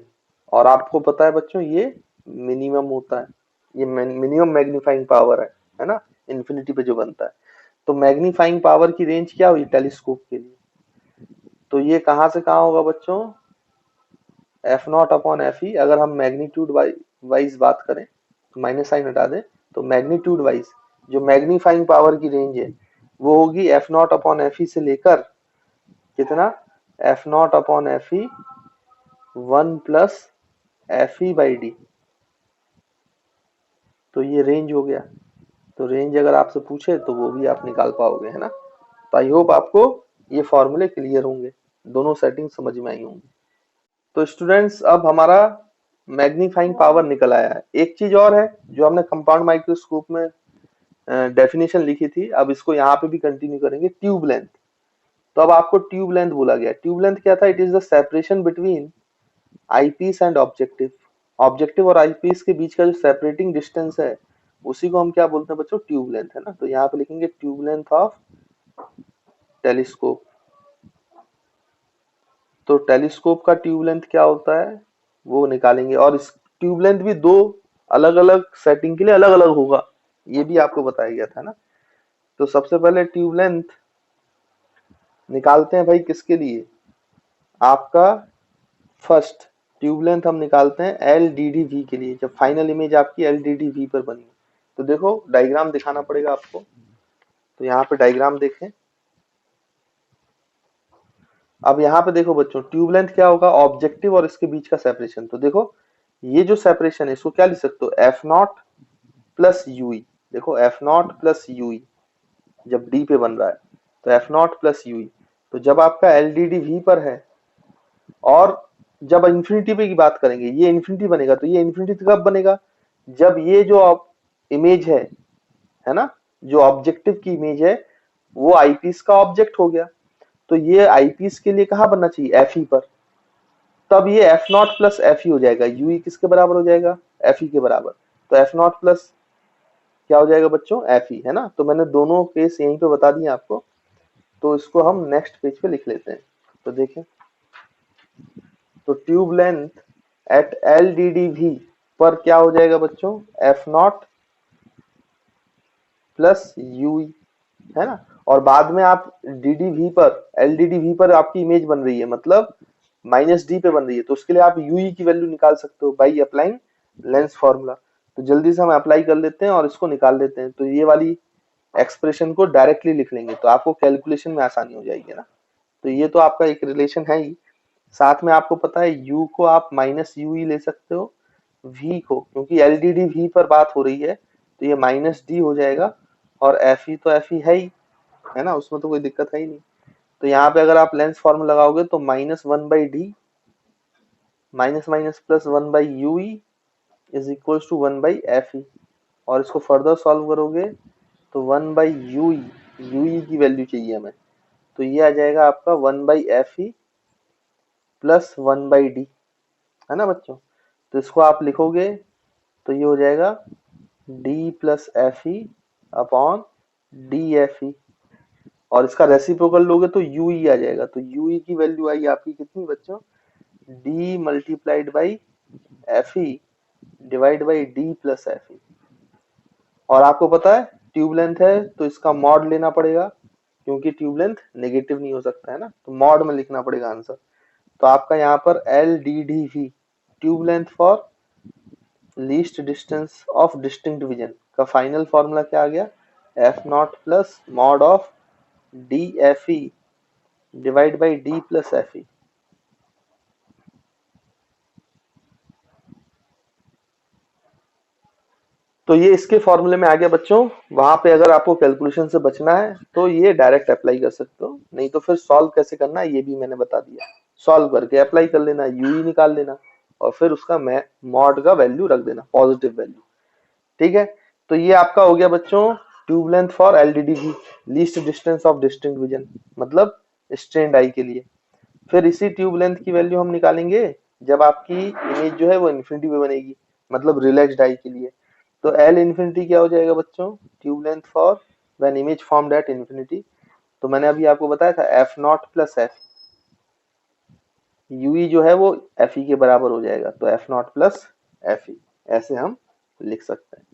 और आपको पता है बच्चों ये मिनिमम होता है, ये मिनिमम मैग्नीफाइंग पावर है ना, इन्फिनिटी पे जो बनता है। तो मैग्नीफाइंग पावर की रेंज क्या हुई टेलीस्कोप के लिए, तो ये कहाँ से कहाँ होगा बच्चों, एफ नॉट अपॉन एफ ई। अगर हम मैग्नीट्यूड वाइज बात करें तो माइनस साइन हटा दें, तो मैग्नीट्यूड वाइज जो मैग्नीफाइंग पावर की रेंज है वो होगी एफ नॉट अपॉन एफ ई से लेकर कितना, F not upon F E 1 plus F E by D. तो ये रेंज हो गया। तो रेंज अगर आपसे पूछे तो वो भी आप निकाल पाओगे, है ना। तो आई होप आपको ये फॉर्मूले क्लियर होंगे, दोनों सेटिंग समझ में आई होंगी। तो स्टूडेंट्स अब हमारा मैग्नीफाइंग पावर निकल आया है। एक चीज और है जो हमने कंपाउंड माइक्रोस्कोप में डेफिनेशन लिखी थी, अब इसको यहाँ पे भी कंटिन्यू करेंगे, ट्यूब लेंथ। तो अब आपको ट्यूब लेंथ बोला गया। ट्यूब लेंथ क्या था, it is the separation between eyepiece and objective. Objective और आईपीस के बीच का जो सेपरेटिंग डिस्टेंस है उसी को हम क्या बोलते हैं बच्चों, ट्यूब लेंथ, है ना। तो यहाँ पे लिखेंगे ट्यूब लेंथ ऑफ टेलीस्कोप। तो टेलीस्कोप का ट्यूब लेंथ क्या होता है वो निकालेंगे, और इस ट्यूब लेंथ भी दो अलग अलग सेटिंग के लिए अलग अलग होगा, ये भी आपको बताया गया था ना। तो सबसे पहले ट्यूब लेंथ निकालते हैं भाई किसके लिए, आपका फर्स्ट ट्यूब लेंथ हम निकालते हैं एल डी डी वी के लिए, जब फाइनल इमेज आपकी एल डी डी वी पर बनी। तो देखो डायग्राम दिखाना पड़ेगा आपको, तो यहाँ पे डायग्राम देखें। अब यहाँ पे देखो बच्चों, ट्यूब लेंथ क्या होगा, ऑब्जेक्टिव और इसके बीच का सेपरेशन। तो देखो ये जो सेपरेशन है इसको क्या लिख सकते हो, एफ नॉट प्लस यूई। देखो एफ नॉट प्लस यूई जब डी पे बन रहा है तो एफ नॉट प्लस यूई। तो जब आपका एल डी डी वी पर है और जब इंफिनिटी पे की बात करेंगे, ये इंफिनिटी बनेगा, तो ये इंफिनिटी कब बनेगा, जब ये जो इमेज है ना, जो ऑब्जेक्टिव की इमेज है वो आईपीस का ऑब्जेक्ट हो गया। तो ये आईपीस के लिए कहाँ बनना चाहिए, एफ ई पर। तब ये एफ नॉट प्लस एफ ई हो जाएगा, यूई किसके बराबर हो जाएगा, एफ ई के बराबर। तो एफ नॉट प्लस क्या हो जाएगा बच्चों, एफ ई, है ना। तो मैंने दोनों केस यहीं पे बता दिए आपको, तो इसको हम नेक्स्ट पेज पे लिख लेते हैं। तो देखें, तो tube length at L D D V पर क्या हो जाएगा बच्चों, एफ नॉट प्लस यूई, है ना। और बाद में आप डी डी वी पर, एल डी डी वी पर आपकी इमेज बन रही है, मतलब माइनस डी पे बन रही है, तो उसके लिए आप यूई की वैल्यू निकाल सकते हो बाई अप्लाइंग लेंस फॉर्मूला। तो जल्दी से हम अप्लाई कर लेते हैं और इसको निकाल लेते हैं। तो ये वाली एक्सप्रेशन को डायरेक्टली लिख लेंगे तो आपको कैलकुलेशन में आसानी हो जाएगी ना। तो ये तो आपका एक रिलेशन है ही, साथ में आपको पता है u को आप माइनस यू ही ले सकते हो, v को, क्योंकि एल डी डी वी पर बात हो रही है तो ये माइनस डी हो जाएगा, और एफ ई तो एफ ई है ना, उसमें तो कोई दिक्कत है ही नहीं। तो यहाँ पे अगर आप लेंस फॉर्मूला लगाओगे तो minus one by D minus minus plus one by U is equal to one by F E, और इसको फर्दर सॉल्व करोगे तो वन बाई यू की वैल्यू चाहिए हमें, तो ये आ जाएगा आपका one by F E plus one by D, है ना बच्चों। तो इसको आप लिखोगे तो ये हो जाएगा डी प्लस एफ ई अपॉन डी एफ ई, और इसका रेसिप्रोकल लोगे तो यू ई आ जाएगा। तो यू ई की वैल्यू आई आपकी कितनी बच्चों, D multiplied by F E divide by D plus F E. और आपको पता है ट्यूब लेंथ है तो इसका मॉड लेना पड़ेगा, क्योंकि ट्यूब लेंथ नेगेटिव नहीं हो सकता है ना, तो मॉड में लिखना पड़ेगा आंसर। तो आपका यहाँ पर L D D V tube length for least distance of distinct vision का फाइनल फॉर्मूला क्या आ गया, F not plus mod of D F E divide by D plus F E. तो ये इसके फॉर्मूले में आ गया बच्चों। वहां पे अगर आपको कैलकुलेशन से बचना है तो ये डायरेक्ट अप्लाई कर सकते हो, नहीं तो फिर सॉल्व कैसे करना है ये भी मैंने बता दिया। सॉल्व करके अप्लाई कर लेना, यू निकाल लेना और फिर उसका मॉड का वैल्यू रख देना, पॉजिटिव वैल्यू। ठीक है, तो ये आपका हो गया बच्चों tube length for LDDV, least distance of distinct vision, मतलब स्ट्रेन्ड आई के लिए। फिर इसी ट्यूब लेंथ की वैल्यू हम निकालेंगे जब आपकी इमेज जो है वो इन्फिनिटी पे बनेगी, मतलब रिलैक्स्ड आई के लिए। तो एल इन्फिनिटी क्या हो जाएगा बच्चों, tube length for when image formed at infinity. तो मैंने अभी आपको बताया था F not plus F, U E जो है वो एफ ई के बराबर हो जाएगा, तो एफ नॉट प्लस एफ ई ऐसे हम लिख सकते हैं।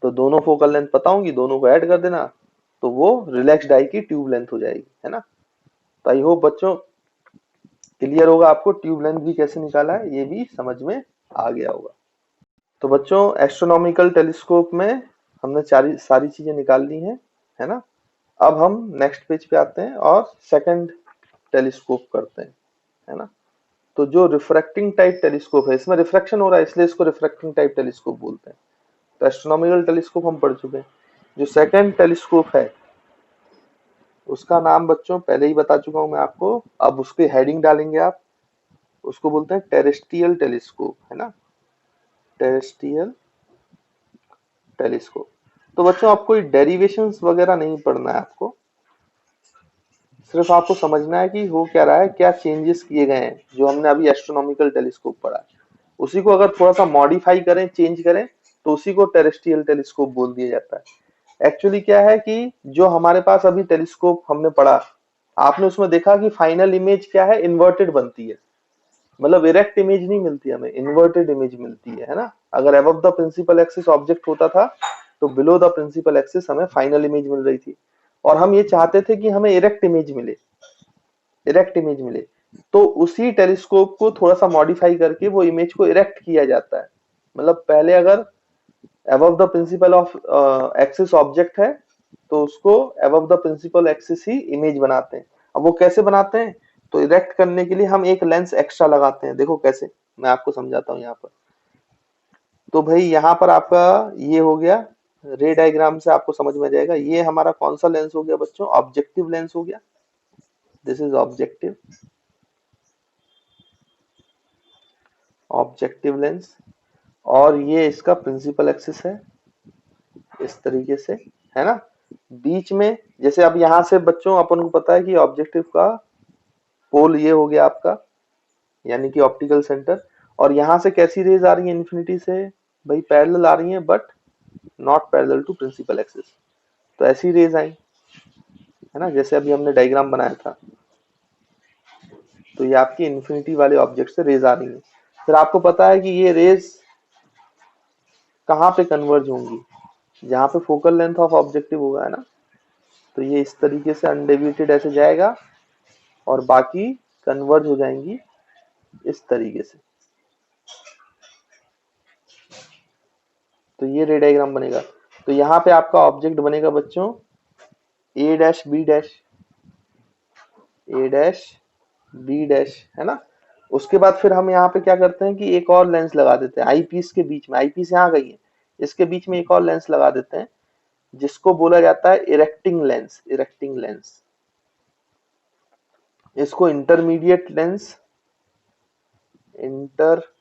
तो दोनों फोकल लेंथ पता होंगी, दोनों को ऐड कर देना तो वो रिलैक्स्ड आई की ट्यूब लेंथ हो जाएगी, है ना। तो आई होप बच्चों क्लियर होगा आपको ट्यूब लेंथ भी कैसे निकाला है, ये भी समझ में आ गया होगा। तो बच्चों एस्ट्रोनॉमिकल टेलीस्कोप में हमने सारी चीजें निकाल ली हैं, है ना। अब हम नेक्स्ट पेज पे आते हैं और सेकंड टेलीस्कोप करते हैं, है ना। तो जो रिफ्रैक्टिंग टाइप टेलीस्कोप है, इसमें रिफ्रैक्शन हो रहा है इसलिए इसको रिफ्रैक्टिंग टाइप टेलीस्कोप बोलते हैं। तो एस्ट्रोनॉमिकल टेलीस्कोप हम पढ़ चुके हैं। जो सेकंड टेलीस्कोप है उसका नाम बच्चों पहले ही बता चुका हूं मैं आपको, अब उस पे हेडिंग डालेंगे आप, उसको बोलते हैं टेरेस्ट्रियल टेलीस्कोप, है ना, टेरेस्ट्रियल टेलीस्कोप। तो बच्चों आपको डेरिवेशंस वगैरह नहीं पढ़ना है, आपको सिर्फ आपको समझना है कि हो क्या रहा है, क्या चेंजेस किए गए हैं जो हमने अभी एस्ट्रोनॉमिकल टेलीस्कोप पढ़ा है। उसी को अगर थोड़ा सा मॉडिफाई करें, चेंज करें, तो उसी को टेरेस्ट्रियल टेलीस्कोप बोल दिया जाता है। एक्चुअली क्या है कि जो हमारे पास अभी टेलीस्कोप हमने पढ़ा, आपने उसमें देखा कि फाइनल इमेज क्या है, इन्वर्टेड बनती है। मतलब इरेक्ट इमेज नहीं मिलती हमें, इन्वर्टेड इमेज मिलती है ना। अगर above the principal axis object होता था तो बिलो द प्रिंसिपल एक्सिस हमें फाइनल इमेज मिल रही थी, और हम ये चाहते थे कि हमें इरेक्ट इमेज मिले, इरेक्ट इमेज मिले। तो उसी टेलीस्कोप को थोड़ा सा मॉडिफाई करके वो इमेज को इरेक्ट किया जाता है। मतलब पहले अगर above the principal of axis object है तो उसको अबव द प्रिंसिपल एक्सिस ही इमेज बनाते हैं। अब वो कैसे बनाते हैं, तो इरेक्ट करने के लिए हम एक लेंस एक्स्ट्रा लगाते हैं। देखो कैसे, मैं आपको समझाता हूँ यहाँ पर। तो भाई यहाँ पर आपका ये हो गया, रे डायग्राम से आपको समझ में आ जाएगा। ये हमारा कौन सा लेंस हो गया बच्चों, ऑब्जेक्टिव लेंस हो गया। This is objective, objective lens. और ये इसका प्रिंसिपल एक्सिस है इस तरीके से, है ना। बीच में जैसे अब यहाँ से बच्चों अपन को पता है कि ऑब्जेक्टिव का पोल ये हो गया आपका, यानी कि ऑप्टिकल सेंटर। और यहाँ से कैसी रेज आ रही है इन्फिनिटी से, भाई पैरेलल आ रही है but not parallel to principal axis. तो ऐसी रेज आई, है ना, जैसे अभी हमने डायग्राम बनाया था। तो ये आपकी इन्फिनिटी वाले ऑब्जेक्ट से रेज आ रही है। फिर आपको पता है कि ये रेज कहाँ पे कन्वर्ज होंगी, जहाँ पे फोकल लेंथ ऑफ ऑब्जेक्टिव होगा, है ना। तो ये इस तरीके से अनडेविएटेड ऐसे जाएगा और बाकी कन्वर्ज हो जाएंगी इस तरीके से। तो ये रे डायग्राम बनेगा। तो यहाँ पे आपका ऑब्जेक्ट बनेगा बच्चों ए डैश बी डैश, ए डैश बी डैश, है ना। उसके बाद फिर हम यहाँ पे क्या करते हैं कि एक और लेंस लगा देते हैं आई पीस के बीच में। आई पीस यहाँ गई है, इसके बीच में एक और लेंस लगा देते हैं जिसको बोला जाता है इरेक्टिंग लेंस, इरेक्टिंग लेंस। इसको इंटरमीडिएट लेंस, इंटरमीडिएट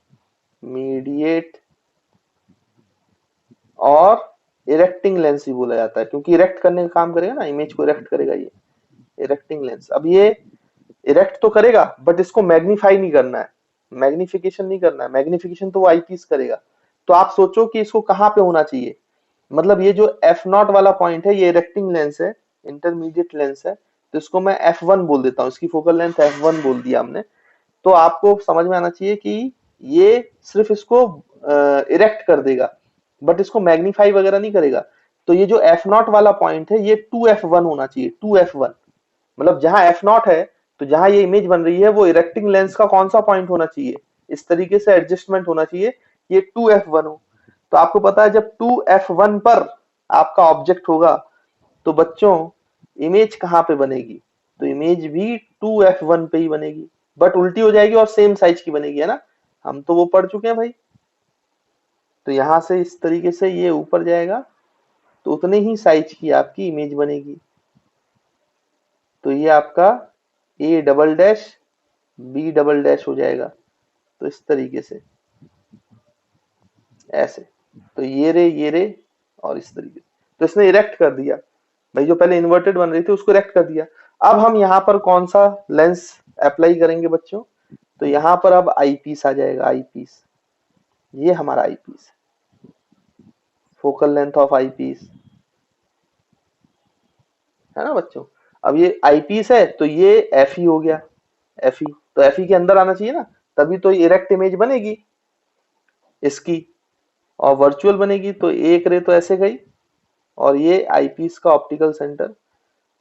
और इरेक्टिंग लेंस भी बोला जाता है, क्योंकि इरेक्ट करने का काम करेगा ना, इमेज को इरेक्ट करेगा ये इरेक्टिंग लेंस। अब ये इरेक्ट तो करेगा बट इसको मैग्नीफाई नहीं करना है, मैग्निफिकेशन नहीं करना है, मैग्निफिकेशन तो वो आईपीस करेगा। तो आप सोचो कि इसको कहाँ पे होना चाहिए। मतलब ये जो एफ नॉट वाला पॉइंट है ये इरेक्टिंग लेंस है, इंटरमीडिएट लेंस है, तो इसको मैं F1 बोल देता हूँ, इसकी फोकल लेंथ F1 बोल दिया हमने। तो आपको समझ में आना चाहिए कि ये सिर्फ इसको इरेक्ट कर देगा बट इसको मैग्नीफाई वगैरह नहीं करेगा। तो ये जो F0 वाला पॉइंट है ये 2F1 होना चाहिए, 2F1। मतलब जहां F0 है तो जहां ये इमेज बन रही है वो इरेक्टिंग लेंस का कौन सा पॉइंट होना चाहिए, इस तरीके से एडजस्टमेंट होना चाहिए ये 2F1 हो। तो आपको पता है जब 2F1 पर आपका ऑब्जेक्ट होगा तो बच्चों इमेज कहाँ पे बनेगी, तो इमेज भी 2F1 पे ही बनेगी, बट उल्टी हो जाएगी और सेम साइज की बनेगी, है ना। हम तो वो पढ़ चुके हैं भाई। तो यहां से इस तरीके से ये ऊपर जाएगा तो उतने ही साइज की आपकी इमेज बनेगी। तो ये आपका A double dash B double dash हो जाएगा। तो इस तरीके से ऐसे, तो ये रे और इस तरीके से। तो इसने इरेक्ट कर दिया भाई, जो पहले इन्वर्टेड बन रही थी उसको इरेक्ट कर दिया। अब हम यहाँ पर कौन सा लेंस अप्लाई करेंगे बच्चों, तो यहाँ पर अब आई पीस आ जाएगा, आई पीस। ये हमारा eye piece, focal length of eye piece, है ना बच्चों। अब ये आई पीस है तो ये एफ ई हो गया, एफ ई। तो एफ ई के अंदर आना चाहिए ना, तभी तो इरेक्ट इमेज बनेगी इसकी, और वर्चुअल बनेगी। तो एक रे तो ऐसे गई और ये आई पीस का ऑप्टिकल सेंटर।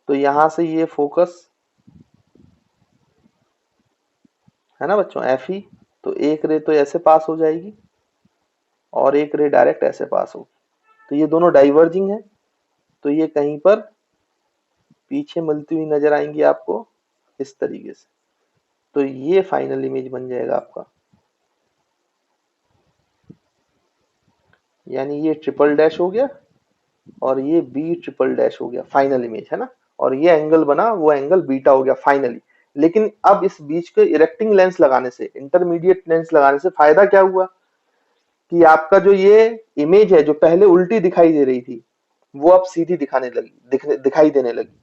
तो यहां से ये फोकस, है ना बच्चों, एफ ई। तो एक रे तो ऐसे पास हो जाएगी और एक रे डायरेक्ट ऐसे पास होगी। तो ये दोनों डाइवर्जिंग है, तो ये कहीं पर पीछे मिलती हुई नजर आएंगी आपको इस तरीके से। तो ये फाइनल इमेज बन जाएगा आपका, यानी ये ट्रिपल डैश हो गया और ये बी ट्रिपल डैश हो गया फाइनल इमेज, है ना। और ये एंगल बना, वो एंगल बीटा हो गया फाइनली। लेकिन अब इस बीच के इरेक्टिंग लेंस लगाने से, इंटरमीडिएट लेंस लगाने से फायदा क्या हुआ कि आपका जो ये इमेज है जो पहले उल्टी दिखाई दे रही थी वो अब सीधी दिखाने लगी, दिखाई देने लगी,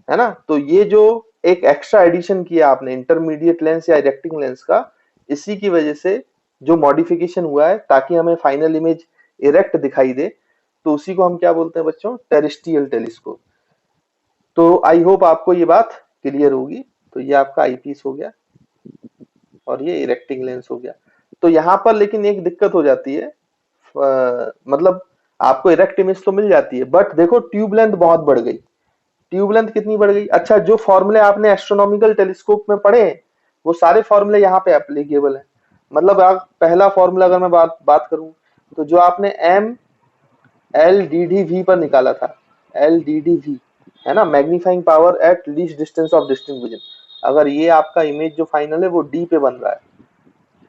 है ना। तो ये जो एक एक्स्ट्रा एडिशन किया आपने इंटरमीडिएट लेंस या इरेक्टिंग लेंस का, इसी की वजह से जो मॉडिफिकेशन हुआ है ताकि हमें फाइनल इमेज इरेक्ट दिखाई दे, तो उसी को हम क्या बोलते हैं बच्चों, टेरेस्ट्रियल टेलीस्कोप। तो आई होप आपको ये बात क्लियर होगी। तो ये आपका आईपीस हो गया और ये इरेक्टिंग लेंस हो गया। तो यहाँ पर लेकिन एक दिक्कत हो जाती है, मतलब आपको इरेक्ट इमेज तो मिल जाती है बट देखो ट्यूब लेंथ बहुत बढ़ गई। ट्यूब लेंथ कितनी बढ़ गई? अच्छा, जो फॉर्मूले आपने एस्ट्रोनॉमिकल टेलीस्कोप में पढ़े वो सारे फॉर्मूले यहाँ पे एप्लीकेबल है। मतलब आप पहला फॉर्मूला अगर मैं बात करूं, तो जो आपने M L D D V पर निकाला था, एल डी डी वी, है ना, magnifying power at least distance of distinct vision. अगर ये आपका इमेज जो फाइनल है वो डी पे बन रहा है,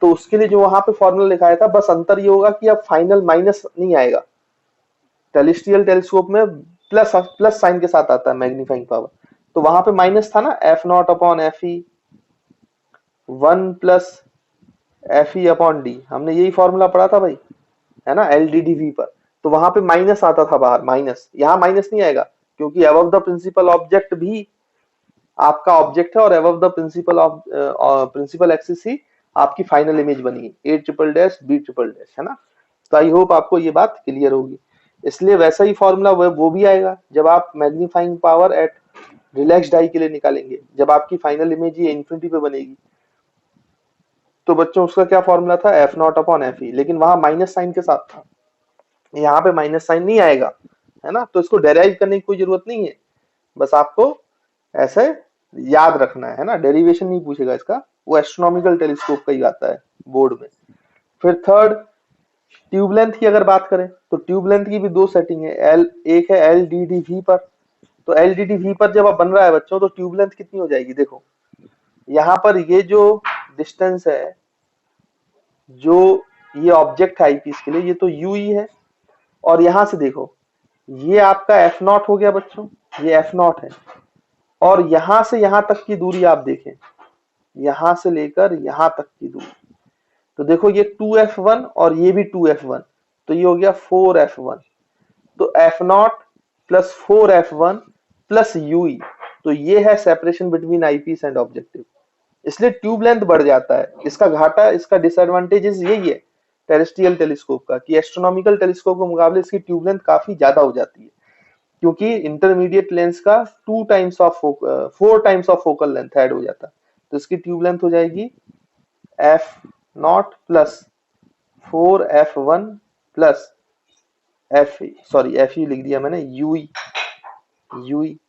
तो उसके लिए जो वहां पे फॉर्मूला लिखाया था, बस अंतर ये होगा कि अब फाइनल माइनस नहीं आएगा। टेलिस्ट्रियल टेलीस्कोप में प्लस प्लस साइन के साथ आता है मैग्नीफाइंग पावर, तो वहां पे माइनस था ना, F not upon F E 1 plus F E upon D, हमने यही फॉर्मूला पढ़ा था भाई, है ना, एल डी डी वी पर। तो वहां पे माइनस आता था बाहर, माइनस, यहाँ माइनस नहीं आएगा क्योंकि अबव द प्रिंसिपल ऑब्जेक्ट भी आपका ऑब्जेक्ट है और above the principal of principal axis ही आपकी फाइनल इमेज बनी, A triple dash B triple dash, है ना। तो आई होप आपको ये बात क्लियर होगी। इसलिए वैसा ही फॉर्मूला वो भी आएगा जब आप मैग्नीफाइंग पावर एट रिलैक्स्ड आई के लिए निकालेंगे, जब आपकी फाइनल इमेज ये इंफिनिटी पे बनेगी। तो बच्चों उसका क्या फॉर्मूला था, F not upon F E, लेकिन वहां माइनस साइन के साथ था, यहाँ पे माइनस साइन नहीं आएगा, है ना। तो इसको डेराइव करने की कोई जरूरत नहीं है, बस आपको ऐसे याद रखना है ना, डेरिवेशन नहीं पूछेगा इसका, वो एस्ट्रोनॉमिकल टेलीस्कोप का ही आता है बोर्ड में। फिर थर्ड, ट्यूब लेंथ की अगर बात करें तो ट्यूब लेंथ की भी दो सेटिंग है, एल एक है एल डी डी वी पर। तो एल डी डी वी पर जब आप बन रहा है बच्चों, तो ट्यूब लेंथ कितनी हो जाएगी, देखो यहाँ पर ये जो डिस्टेंस है, जो ये ऑब्जेक्ट है आईपीस के लिए, ये तो यू ही है, और यहां से देखो ये आपका एफ नॉट हो गया बच्चों, ये एफ नॉट है, और यहां से यहां तक की दूरी आप देखें, यहां से लेकर यहां तक की दूरी, तो देखो ये 2f1 और ये भी 2f1, तो ये हो गया 4f1। तो F not plus 4f1 plus U E, तो ये है separation between eyepiece and objective. इसलिए ट्यूब लेंथ बढ़ जाता है, इसका घाटा, इसका डिसएडवांटेजेस यही है टेरेस्ट्रियल टेलीस्कोप का, कि एस्ट्रोनॉमिकल टेलीस्कोप के मुकाबले इसकी ट्यूब लेंथ काफी ज्यादा हो जाती है, क्योंकि इंटरमीडिएट लेंस का 4 times of focal length add हो जाता है। तो इसकी ट्यूब लेंथ हो जाएगी F not plus 4f1 plus F, sorry F you लिख दिया मैंने, यूई,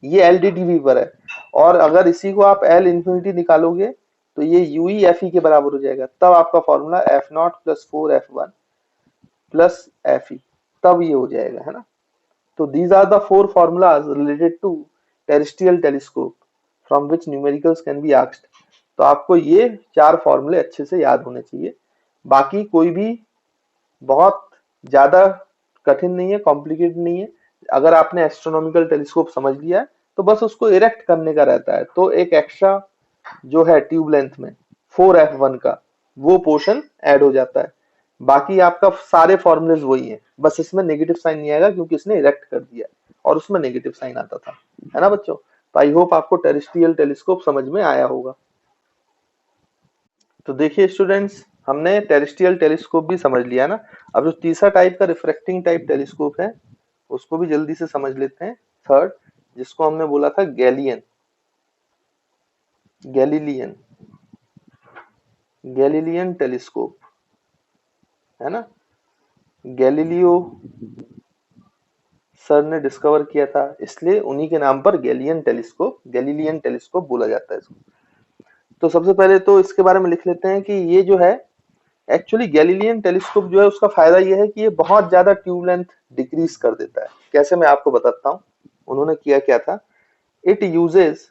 ये एल डी डी वी पर है, और अगर इसी को आप एल इंफिनिटी निकालोगे तो ये यूई एफ ई के बराबर हो जाएगा, तब आपका formula F not plus 4f1 plus F ई, तब ये हो जाएगा, है ना। तो these are the 4 formulas related to terrestrial telescope from which numericals can be asked। तो आपको ये 4 फॉर्मूले अच्छे से याद होने चाहिए, बाकी कोई भी बहुत ज्यादा कठिन नहीं है, कॉम्प्लिकेटेड नहीं है। अगर आपने एस्ट्रोनॉमिकल टेलीस्कोप समझ लिया है तो बस उसको इरेक्ट करने का रहता है, तो एक एक्स्ट्रा जो है ट्यूब लेंथ में 4f1 का वो पोर्शन ऐड हो जाता है, बाकी आपका सारे फॉर्मूलेज वही हैं, बस इसमें नेगेटिव साइन नहीं आएगा क्योंकि इसने इरेक्ट कर दिया और उसमें नेगेटिव साइन आता था, है ना बच्चों। तो आई होप आपको टेरेस्ट्रियल टेलीस्कोप समझ में आया होगा। तो देखिए स्टूडेंट्स, हमने टेरेस्ट्रियल टेलीस्कोप भी समझ लिया ना। अब जो तीसरा टाइप का रिफ्रैक्टिंग टाइप टेलीस्कोप है उसको भी जल्दी से समझ लेते हैं, थर्ड, जिसको हमने बोला था गैलिलियन टेलीस्कोप, है ना। गैलीलियो सर ने डिस्कवर किया था, इसलिए उन्हीं के नाम पर गैलिलियन टेलीस्कोप बोला जाता है इसको। तो सबसे पहले तो इसके बारे में लिख लेते हैं कि ये जो है एक्चुअली गैलीलियन टेलीस्कोप जो है उसका फायदा ये है कि ये बहुत ज्यादा ट्यूब लेंथ डिक्रीज कर देता है। कैसे, मैं आपको बताता हूँ। उन्होंने किया क्या था it uses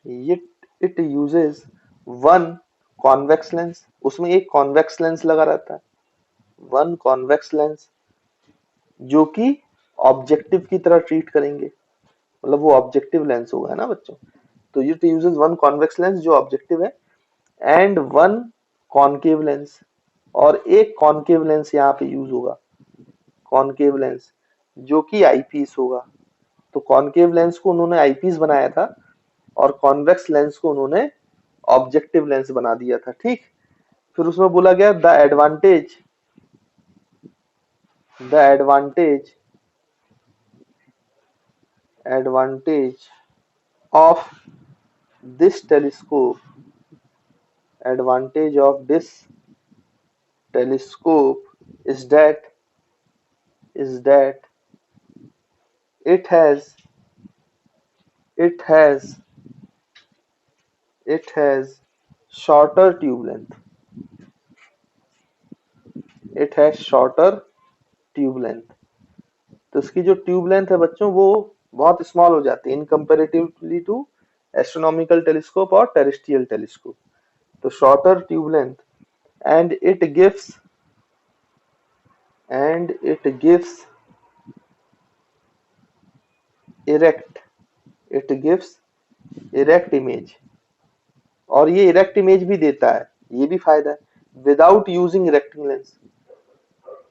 it uses one convex lens, उसमें एक कॉन्वेक्स लेंस लगा रहता है, वन कॉन्वेक्स लेंस जो कि ऑब्जेक्टिव की तरह ट्रीट करेंगे, मतलब वो ऑब्जेक्टिव लेंस होगा, है ना बच्चों। तो it uses one convex lens जो ऑब्जेक्टिव है, एंड वन कॉनकेव लेंस, और एक कॉनकेव लेंस यहाँ पे यूज होगा, कॉनकेव लेंस जो कि आईपीस होगा। तो कॉनकेव लेंस को उन्होंने आईपीस बनाया था और कॉन्वेक्स लेंस को उन्होंने ऑब्जेक्टिव लेंस बना दिया था, ठीक। फिर उसमें बोला गया the advantage of this telescope advantage of this telescope is that it has it has it has shorter tube length, it has shorter tube length। तो इसकी जो ट्यूब लेंथ है बच्चों वो बहुत स्मॉल हो जाती है इन कंपेरेटिवली टू एस्ट्रोनॉमिकल टेलीस्कोप और टेरेस्ट्रियल टेलीस्कोप। तो shorter tube length, and it gives erect image, और ये इरेक्ट इमेज भी देता है, ये भी फायदा है, without using erecting lens.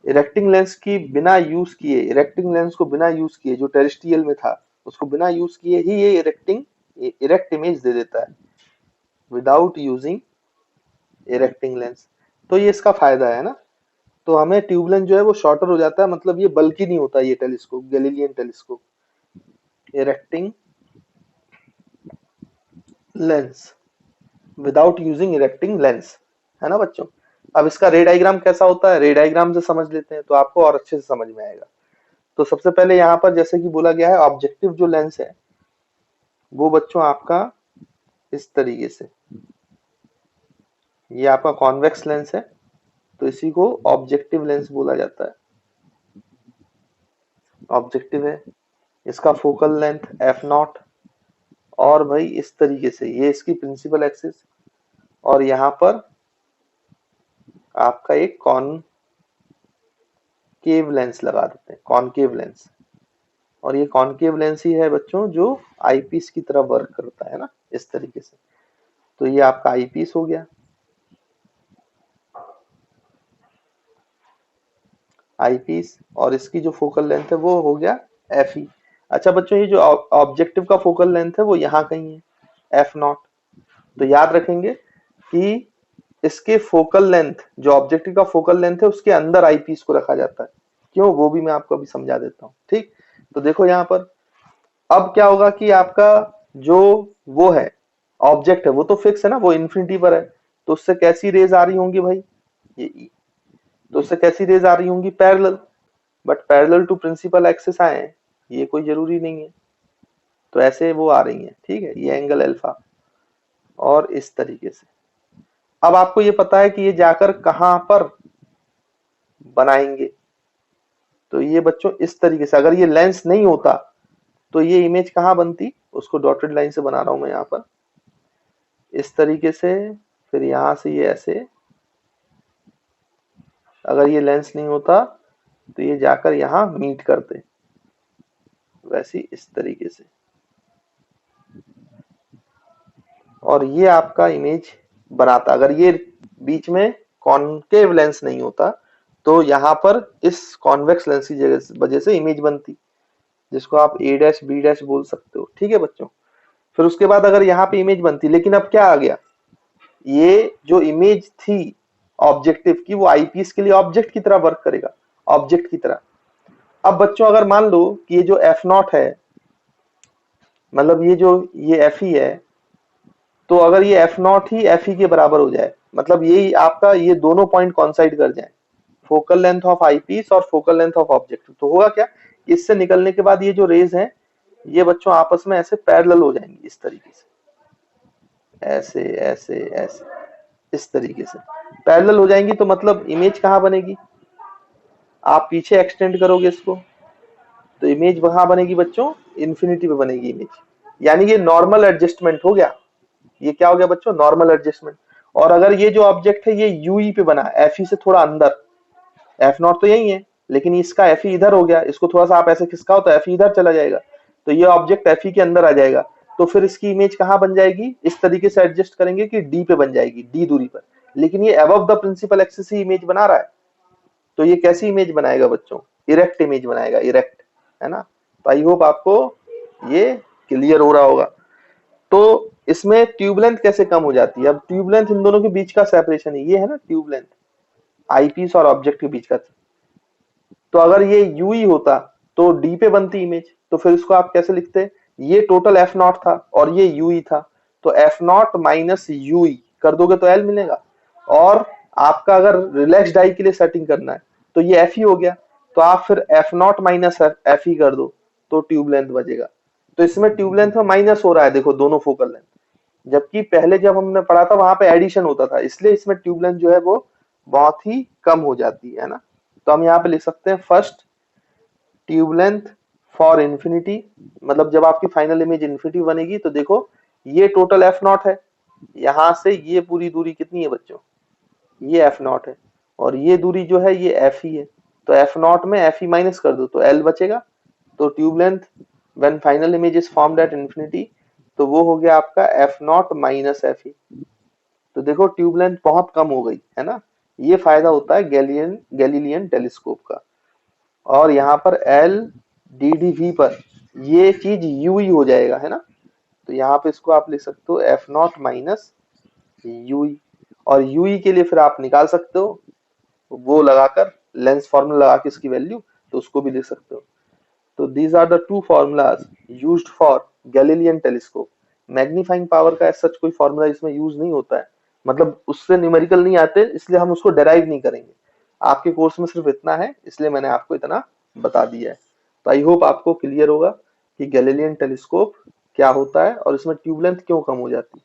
Erecting lens की बिना यूज किए, इरेक्टिंग लेंस को बिना यूज किए जो टेरेस्ट्रियल में था उसको बिना यूज किए ही ये इरेक्ट इमेज दे देता है, विदाउट यूजिंग इरेक्टिंग लेंस। तो ये इसका फायदा है ना। तो हमें ट्यूब लेंथ जो है वो शॉर्टर हो जाता है, मतलब ये बल्कि नहीं होता ये telescope, Galilean telescope. Erecting lens without using erecting lens, है ना बच्चों। अब इसका रे डायग्राम कैसा होता है, रे डायग्राम से समझ लेते हैं तो आपको और अच्छे से समझ में आएगा। तो सबसे पहले यहाँ पर जैसे कि बोला गया है ऑब्जेक्टिव जो लेंस है वो बच्चों आपका इस तरीके से, ये आपका कॉन्वेक्स लेंस है तो इसी को ऑब्जेक्टिव लेंस बोला जाता है, ऑब्जेक्टिव है। इसका फोकल लेंथ f0, और भाई इस तरीके से ये इसकी प्रिंसिपल एक्सिस, और यहाँ पर आपका एक कॉनकेव लेंस लगा देते हैं, कॉनकेव लेंस। और ये कॉनकेव लेंस ही है बच्चों जो आईपीस की तरह वर्क करता है ना, इस तरीके से। तो ये आपका आईपीस हो गया, आईपीस, और इसकी जो फोकल लेंथ है वो हो गया एफ ई। अच्छा बच्चों ये जो ऑब्जेक्टिव का फोकल लेंथ है वो यहाँ कहीं है f0। तो याद रखेंगे कि इसके फोकल लेंथ, जो ऑब्जेक्टिव का फोकल लेंथ है उसके अंदर आईपीस को रखा जाता है, क्यों वो भी मैं आपको अभी समझा देता हूँ, ठीक। तो देखो यहाँ पर अब क्या होगा कि आपका जो वो है ऑब्जेक्ट है वो तो फिक्स है ना, वो इन्फिनिटी पर है, तो उससे कैसी रेज आ रही होंगी भाई, ये ई। तो उससे कैसी रेज आ रही होंगी, parallel, but parallel to principal axis आए, ये कोई जरूरी नहीं है। तो ऐसे वो आ रही है, ठीक है, ये एंगल अल्फा और इस तरीके से। अब आपको ये पता है कि ये जाकर कहां पर बनाएंगे, तो ये बच्चों इस तरीके से, अगर ये लेंस नहीं होता तो ये इमेज कहां बनती, उसको डॉटेड लाइन से बना रहा हूं मैं यहाँ पर इस तरीके से, फिर यहां से ये ऐसे, अगर ये लेंस नहीं होता तो ये जाकर यहाँ मीट करते, वैसे इस तरीके से, और ये आपका इमेज बनाता। अगर ये बीच में कॉनकेव लेंस नहीं होता तो यहाँ पर इस कॉन्वेक्स लेंस की वजह से इमेज बनती, जिसको आप a डैश b डैश बोल सकते हो, ठीक है बच्चों। फिर उसके बाद अगर यहाँ पे इमेज बनती, लेकिन अब क्या आ गया, ये जो इमेज थी ऑब्जेक्टिव की वो आईपीस के लिए ऑब्जेक्ट की तरह वर्क करेगा, ऑब्जेक्ट की तरह। अब बच्चों अगर मान लो कि ये जो f0 है, मतलब ये जो ये fe है, तो अगर ये f0 ही fe के बराबर हो जाए, मतलब यही आपका ये दोनों पॉइंट कॉन्साइड कर जाए, फोकल लेंथ ऑफ आईपीस और फोकल लेंथ ऑफ ऑब्जेक्टिव, तो होगा क्या, इससे निकलने के बाद ये जो रेज हैं ये बच्चों आपस में ऐसे पैरेलल हो जाएंगी इस तरीके से, ऐसे ऐसे ऐसे इस तरीके से पैरेलल हो जाएंगी। तो मतलब इमेज कहाँ बनेगी, आप पीछे एक्सटेंड करोगे इसको तो इमेज वहां बनेगी बच्चों, इन्फिनिटी पे बनेगी इमेज, यानी ये नॉर्मल एडजस्टमेंट हो गया। ये क्या हो गया बच्चों, नॉर्मल एडजस्टमेंट। और अगर ये जो ऑब्जेक्ट है ये यूई पे बना, एफई से थोड़ा अंदर, एफ नॉट तो यही है लेकिन इसका एफ इधर हो गया, इसको थोड़ा सा आप ऐसे खिसकाओ तो एफ इधर चला जाएगा, तो ये ऑब्जेक्ट एफ के अंदर आ जाएगा। तो फिर इसकी इमेज कहां बन जाएगी, इस तरीके से एडजस्ट करेंगे कि डी पे बन जाएगी, डी दूरी पर। लेकिन ये अबव द प्रिंसिपल एक्सिस ही इमेज बना रहा है, तो ये कैसी इमेज बनाएगा बच्चों, इरेक्ट इमेज बनाएगा, इरेक्ट, है ना। तो आई होप आपको ये क्लियर हो रहा होगा। तो इसमें ट्यूब लेंथ कैसे कम हो जाती है, अब ट्यूब लेंथ इन दोनों के बीच का सेपरेशन है, ये है ना ट्यूब लेंथ, आईपीस और ऑब्जेक्ट के बीच का। तो अगर ये यू ही होता तो डी पे बनती इमेज, तो फिर इसको आप कैसे लिखते, ये टोटल एफ नॉट था और ये यू ही था, तो एफ नॉट माइनस यू कर दोगे तो एल मिलेगा। और आपका अगर रिलैक्स डाई के लिए सेटिंग करना है तो ये एफ ही हो गया, तो आप फिर एफ नॉट माइनस एफ ही कर दो तो ट्यूब लेंथ बचेगा। तो इसमें ट्यूब लेंथ में माइनस हो रहा है देखो दोनों फोकल लेंथ, जबकि पहले जब हमने पढ़ा था वहां पे एडिशन होता था, इसलिए इसमें ट्यूब लेंथ जो है वो बहुत ही कम हो जाती है ना। तो हम यहाँ पे लिख सकते हैं first tube length for infinity, मतलब जब आपकी फाइनल इमेज इंफिनिटी बनेगी तो देखो ये टोटल एफ नॉट है, यहां से ये पूरी दूरी कितनी है बच्चों, ये एफ नॉट है, और ये दूरी जो है ये एफ ही है, तो एफ नॉट में एफ ही माइनस कर दो तो एल बचेगा। तो tube length when final image is formed at infinity, तो वो हो गया आपका एफ नॉट माइनस एफ ही। तो देखो ट्यूब लेंथ बहुत कम हो गई है ना, ये फायदा होता है गैलीलियन टेलीस्कोप का। और यहाँ पर एल डी डी वी पर ये चीज यू ही हो जाएगा, है ना। तो यहाँ पे इसको आप लिख सकते हो एफ नॉट माइनस यू, और यू के लिए फिर आप निकाल सकते हो वो लगाकर, लेंस फॉर्मूला लगा के इसकी वैल्यू, तो उसको भी लिख सकते हो। तो these are the two formulas used for Galilean telescope। Magnifying power का सच कोई फॉर्मूला इसमें यूज नहीं होता है, मतलब उससे न्यूमेरिकल नहीं आते, इसलिए हम उसको डेराइव नहीं करेंगे। आपके कोर्स में सिर्फ इतना है, इसलिए मैंने आपको इतना बता दिया है। तो आई होप आपको क्लियर होगा कि गैलीलियन टेलीस्कोप क्या होता है और इसमें ट्यूब लेंथ क्यों कम हो जाती है।